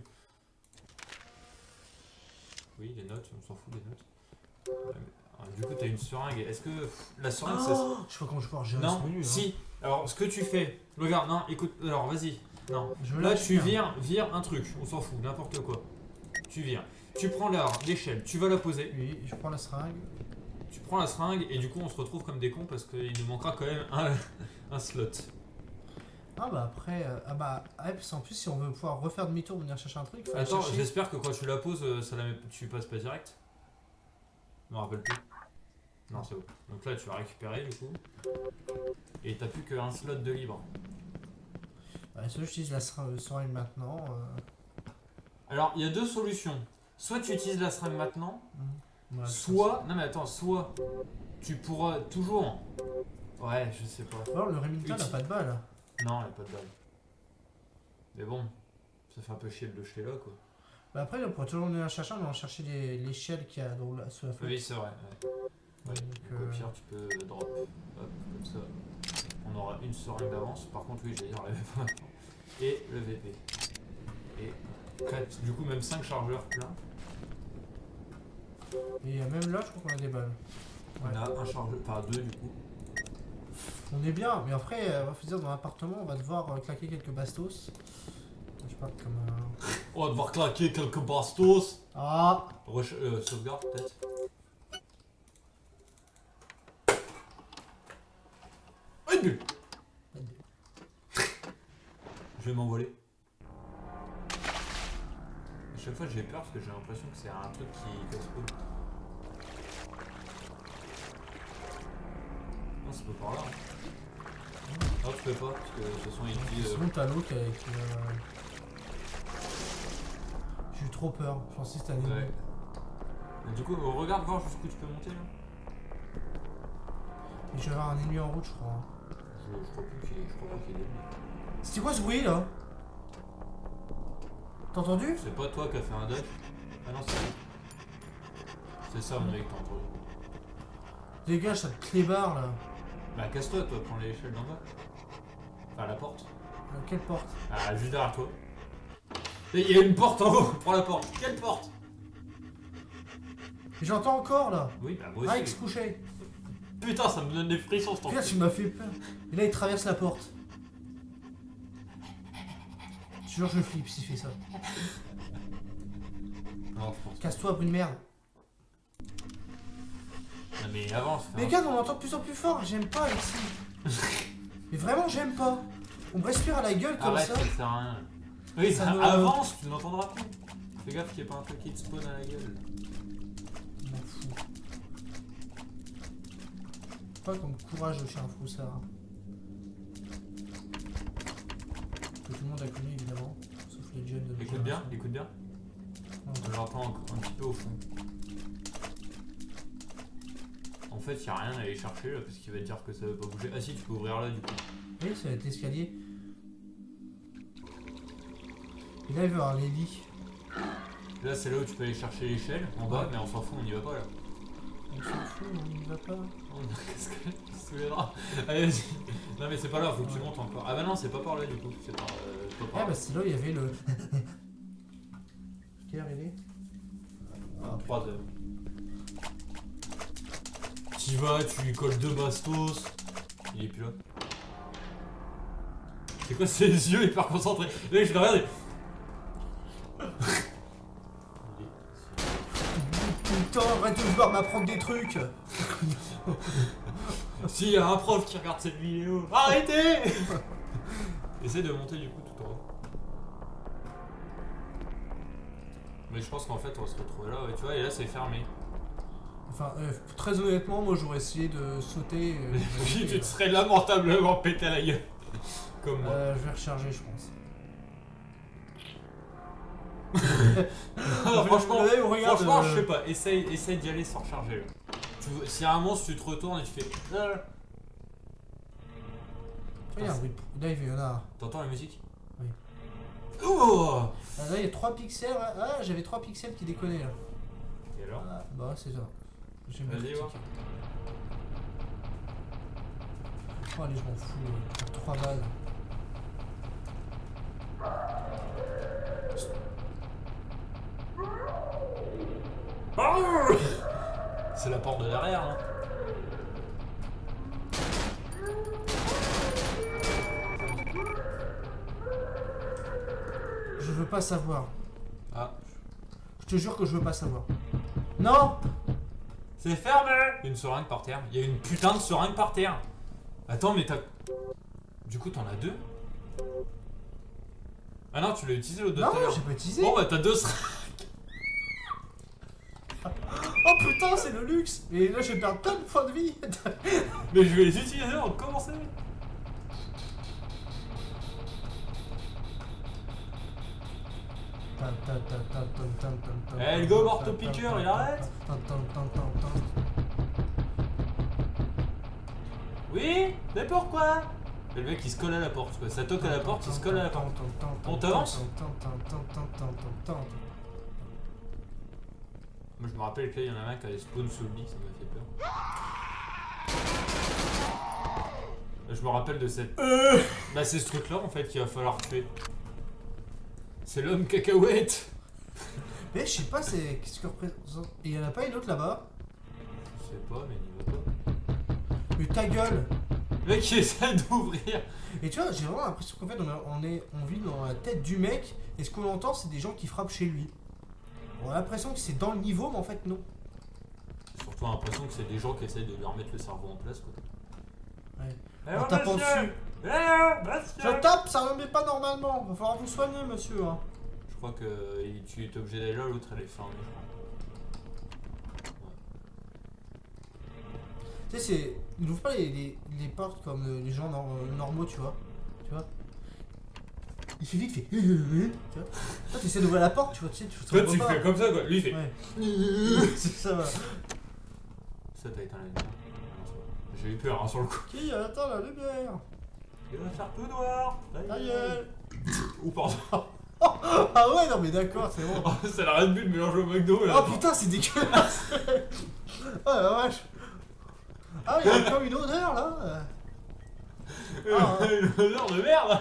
Oui, les notes, on s'en fout des notes. Ouais, mais- ah, du coup, t'as une seringue. Est-ce que la seringue, ça... Oh, je sais pas comment je vais pouvoir gérer Non, ce menu. si. Alors, ce que tu fais, regarde, non, écoute, alors vas-y. Non, Je là lâche tu rien. vires un truc, on s'en fout, n'importe quoi. Tu vires. Tu prends l'échelle, tu vas la poser, Oui, je prends la seringue. tu prends la seringue et du coup on se retrouve comme des cons parce qu'il nous manquera quand même un slot. Ah bah après, parce qu'en plus si on veut pouvoir refaire demi-tour, venir chercher un truc, il faut aller Attends, chercher. j'espère que quand tu la poses, tu passes pas direct. Je me rappelle plus. Non, c'est bon. Donc là tu vas récupérer du coup. Et t'as plus qu'un slot de libre. Ouais, soit j'utilise la seringue maintenant. Alors il y a deux solutions. Soit tu utilises la seringue maintenant, Ouais, soit... Non mais attends, soit tu pourras toujours... Ouais, je sais pas. alors le Remington n'a pas de balle. Non, il n'y a pas de balle. Mais bon, ça fait un peu chier de le jeter là quoi. Bah après on pourrait toujours venir chercher, on va chercher l'échelle qu'il y a sous la flotte. Oui, c'est vrai. Ouais. Ouais. Donc, Donc, au pire, tu peux drop. Hop, comme ça. On aura une seringue d'avance. Par contre, oui, j'allais dire la VP maintenant. Et le VP. Et 4, du coup, même 5 chargeurs pleins. Et même là je crois qu'on a des balles. Ouais. On a un chargeur, enfin 2 du coup. On est bien, mais après, on va dire dans l'appartement, on va devoir claquer quelques bastos. Je parle comme un... On va devoir claquer quelques bastos. Ah, Sauvegarde peut-être. Une bulle. Je vais m'envoler. À chaque fois j'ai peur parce que j'ai l'impression que c'est un truc qui casse tout. Non, c'est pas par là. Non, tu peux pas parce que de toute façon il dit. sinon t'as l'eau qui J'ai eu trop peur, je pensais que c'était un ennemi. Ouais. Mais du coup, regarde voir jusqu'où tu peux monter là. Et je vais avoir un ennemi en route, je crois. Je crois plus qu'il je crois pas qu'il est ennemi. C'était quoi ce bruit là? T'as entendu? C'est pas toi qui as fait un dash. Ah non, c'est lui. C'est ça mon mec, t'as entendu. Dégage cette clébard là. Bah casse-toi, toi, prends l'échelle d'en bas. Enfin la porte. Quelle porte? Ah, juste derrière toi. Et il y a une porte en haut, prends la porte. Quelle porte? Et j'entends encore là. Oui, bah moi Ah, aussi. il se couchait. Putain, ça me donne des frissons ce temps. Putain, tu m'as fait peur. Et là il traverse la porte. te jure, je flippe s'il fait ça. Non, je pense. Casse-toi, bruit de merde. Non, mais avance. Mais regarde, on l'entend de plus en plus fort. J'aime pas, Alexis. Mais vraiment, j'aime pas. On me respire à la gueule comme Arrête, ça. ça sert à rien. Oui, Ça me- avance, tu n'entendras plus. Fais gaffe qu'il n'y ait pas un truc qui te spawn à la gueule. Je m'en fous. Pas comme courage de chien fou, ça. Que tout le monde a connu, évidemment. Sauf les jeunes de Écoute bien, écoute bien. Non, Je l'entends un petit peu au fond. En fait, il n'y a rien à aller chercher là, parce qu'il va te dire que ça veut pas bouger. Ah si, tu peux ouvrir là du coup. oui, ça va être l'escalier. Et là, il va y avoir les lits. Là, c'est là où tu peux aller chercher l'échelle en bas, mais on s'en fout, on n'y va pas là. On s'en fout, on n'y va pas. Qu'est-ce que tu te souviendras? Allez, vas-y. Non, mais c'est pas là, faut que tu montes encore. Ah bah non, c'est pas par là du coup. C'est pas par Ah là. bah c'est là où il y avait le... Quelle heure il est? Ah, 3 heures. T'y vas, tu lui colles 2 bastos. Il est plus là. C'est quoi ses yeux hyper concentrés? Mec, je le regarde. putain, arrête de vouloir m'apprendre des trucs. Si, y a un prof qui regarde cette vidéo. Arrêtez! Essaye de monter du coup tout en haut. Mais je pense qu'en fait on va se retrouver là, ouais, tu vois, et là c'est fermé. Enfin, très honnêtement, moi j'aurais essayé de sauter. Tu te serais lamentablement pété à la gueule. Comme moi. Je vais recharger, je pense. Alors, franchement, Là, on regarde, franchement je sais pas, essaye d'y aller sans recharger. Là. S'il y a un monstre, tu te retournes et tu fais. Il y a un bruit de... Là, il y en a. T'entends la musique? Oui. Oh! Ah, là, il y a 3 pixels. Ah, j'avais 3 pixels qui déconnaient là. Et alors? Ah, bah, c'est ça. J'aime bien Vas-y, critiquer. voir. Oh, allez, je m'en fous. 3 balles. C'est la porte de derrière, hein. Je veux pas savoir. Ah. Je te jure que je veux pas savoir. Non! C'est fermé! Il y a une seringue par terre. Il y a une putain de seringue par terre. Attends, mais t'as. Du coup, t'en as 2? Ah non, tu l'as utilisé l'autre de tout à Non, l'heure. j'ai pas utilisé. Bon, bah t'as 2 seringues. Oh putain, c'est le luxe! Et là, je vais perdre plein de points de vie. Mais je vais les utiliser avant de commencer. Eh, le go morto-piqueur, il arrête? Oui? Mais pourquoi? Et le mec il se colle à la porte, quoi. Ça toque à la porte, il se colle à la porte. On t'avance? Moi je me rappelle que là il y en a un qui allait spawn sous le lit, ça m'a fait peur. Je me rappelle de cette. Bah c'est ce truc là en fait qu'il va falloir tuer. C'est l'homme cacahuète. Mais je sais pas, c'est. Qu'est-ce que représente. Et y'en a pas une autre là-bas? Je sais pas, mais n'y va pas. Mais ta gueule! Le mec il essaie d'ouvrir. Et tu vois, j'ai vraiment l'impression qu'en fait, on vit dans la tête du mec, et ce qu'on entend, c'est des gens qui frappent chez lui. On a l'impression que c'est dans le niveau, mais en fait, non. Surtout l'impression que c'est des gens qui essayent de leur remettre le cerveau en place, quoi. Ouais. Eh, En oh, tapant monsieur. dessus. Monsieur. Je tape, ça remet pas normalement. Va falloir vous soigner, monsieur. Hein. Je crois que tu es obligé d'aller là, l'autre elle est fermée, je crois. Tu sais, c'est. Ils n'ouvrent pas les portes comme les gens normaux, tu vois. Tu vois. Il fait vite, il fait. Tu vois. Toi, tu essaies d'ouvrir la porte, tu vois, tu sais, tu Toi te tu fais comme ça, quoi. Lui il fait. Ouais. C'est ça, voilà. Ça t'as éteint la lumière. J'ai eu peur hein, sur le coup. Qui attends la lumière? Il va faire tout noir. Ta gueule. Ou pardon. Ah ouais, non mais d'accord, c'est bon. C'est la Red Bull mélangée au McDo. Oh putain, c'est dégueulasse. Oh la vache. Ah, il y a comme une odeur là. Une odeur de merde.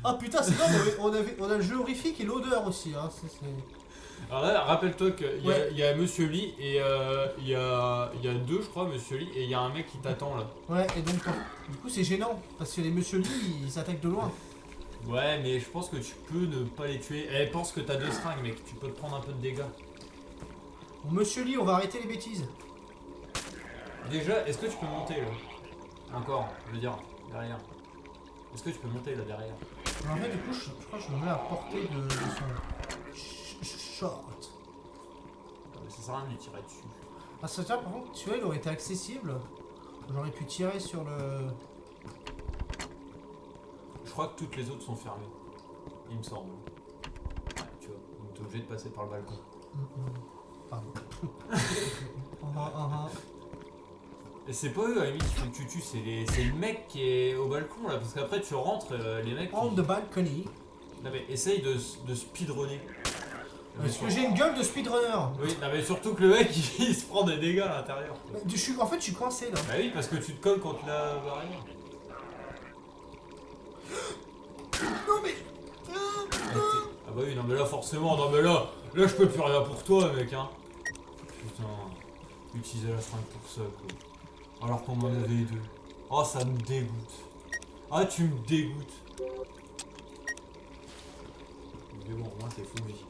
Ah putain, c'est vrai, on a le jeu horrifique et l'odeur aussi. Hein. Alors là, rappelle-toi qu'il Ouais. y a Monsieur Lee et il y a 2, je crois, Monsieur Lee, et il y a un mec qui t'attend là. Ouais, et donc du coup c'est gênant parce que les Monsieur Lee ils s'attaquent de loin. Ouais, mais je pense que tu peux ne pas les tuer. Eh, pense que t'as 2 seringues, mec. Tu peux te prendre un peu de dégâts. Bon, Monsieur Lee, on va arrêter les bêtises. Déjà, est-ce que tu peux monter là? Encore, je veux dire, derrière. Est-ce que tu peux monter là derrière? Alors, en fait, du coup, je crois que je me mets à portée de son short. Ça sert à rien de lui tirer dessus. Ah, ça tient, par contre, tu vois, il aurait été accessible. J'aurais pu tirer sur le. Je crois que toutes les autres sont fermées. Il me semble. Ouais, tu vois, donc t'es obligé de passer par le balcon. Pardon. Ah. Et c'est pas eux à la limite qui font que tu tues, c'est le mec qui est au balcon là, parce qu'après tu rentres, les mecs. On the balcony. Non mais essaye de speedrunner. Est-ce que j'ai une gueule de speedrunner? Oui, non mais surtout que le mec il se prend des dégâts à l'intérieur. En fait, je suis coincé là. Bah oui, parce que tu te colles contre la barrière. Non mais. Ah bah oui, non mais là forcément, non mais là je peux plus rien pour toi mec hein. Putain, utiliser la seringue pour ça quoi. Alors qu'on m'en avait 2. Oh ça me dégoûte. Ah tu me dégoûtes. Mais bon, moi c'est full vie.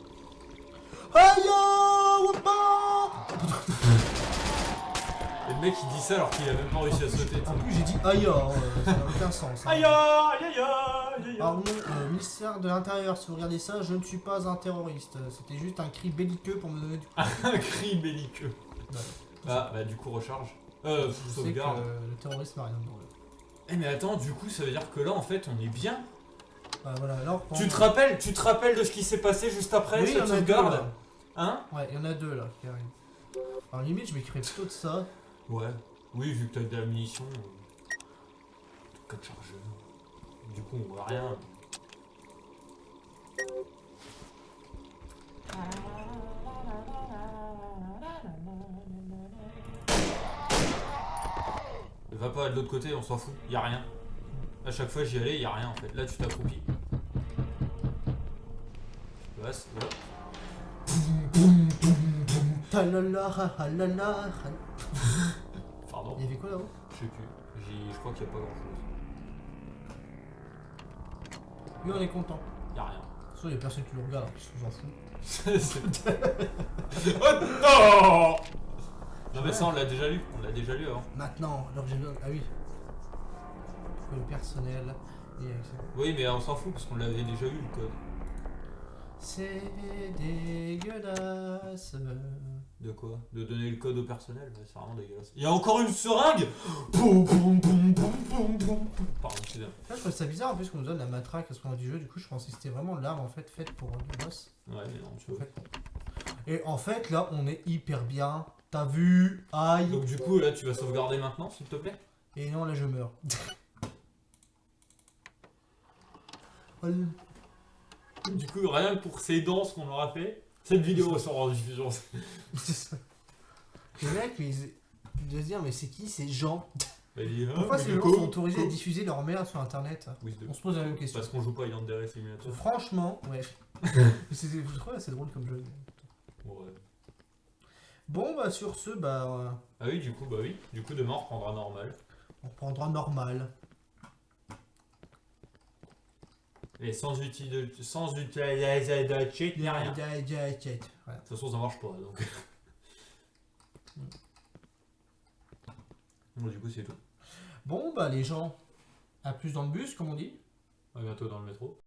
Aïe wapa. Et le mec il dit ça alors qu'il a même pas réussi à sauter. En plus, j'ai dit aïe, ça n'a aucun sens. Hein. Aïe aïe aïe aïe aïe. Pardon, ministère de l'Intérieur, si vous regardez ça, je ne suis pas un terroriste. C'était juste un cri belliqueux pour me donner du. Un cri belliqueux. Ouais. Ah bah du coup recharge. Je sais que Sauvegarde. le terrorisme n'a rien de drôle. Eh mais attends, du coup ça veut dire que là en fait on est bien. Bah, voilà, alors. Tu te rappelles de ce qui s'est passé juste après Oui, il y cette en a deux sauvegarde? là. Hein? Ouais, il y en a 2 là qui arrivent. Alors, limite, je m'écrirais plutôt de ça. Ouais. Oui, vu que t'as de la munition. 4 chargeurs. Du coup on voit rien. Va pas de l'autre côté, on s'en fout, y a rien. À chaque fois j'y allais, y a rien en fait. Là tu t'accroupis. Tu passes, hop. Talala, halala, Pardon. Il y avait quoi là-haut? Je sais plus. Je crois qu'il y a pas grand chose. Oui, on est content. Y a rien. De toute façon, il y a personne qui le regarde, parce que j'en fous. Oh non! Non mais ça on l'a déjà lu avant. Maintenant, alors que j'ai. Ah oui. Pourquoi le personnel et accès. Oui mais on s'en fout parce qu'on l'avait déjà eu le code. C'est dégueulasse. De quoi? De donner le code au personnel? Ouais, c'est vraiment dégueulasse. Il y a encore une seringue! Boum, boum, boum, boum, boum, boum. Pardon, excusez-moi. Là, je trouve ça bizarre en plus qu'on nous donne la matraque à ce moment du jeu. Du coup, je pensais que c'était vraiment l'arme en fait faite pour le boss. Ouais mais non, tu En vois. fait. Et en fait, là, on est hyper bien. T'as vu? Aïe. Donc du coup là tu vas sauvegarder maintenant s'il te plaît? Et non, là, je meurs. Du coup rien que pour ces danses qu'on aura fait, cette vidéo sera en diffusion. Les mecs, mais ils doivent se dire, mais c'est qui ces gens? Vas-y, Pourquoi ces gens sont autorisés à diffuser leur merde sur internet? Wisdom. On se pose la même question. Parce qu'on joue pas à Yandere Simulator. Franchement, ouais. Je trouve assez drôle comme jeu. Ouais. Bon, bah sur ce, bah Ah oui, du coup, bah oui. Du coup, demain, on reprendra normal. on reprendra normal. Et sans utiliser de cheat, ni rien. De Voilà. toute façon, ça marche pas, donc. Bon, du coup, c'est tout. Bon, bah les gens, à plus dans le bus, comme on dit. À bientôt dans le métro.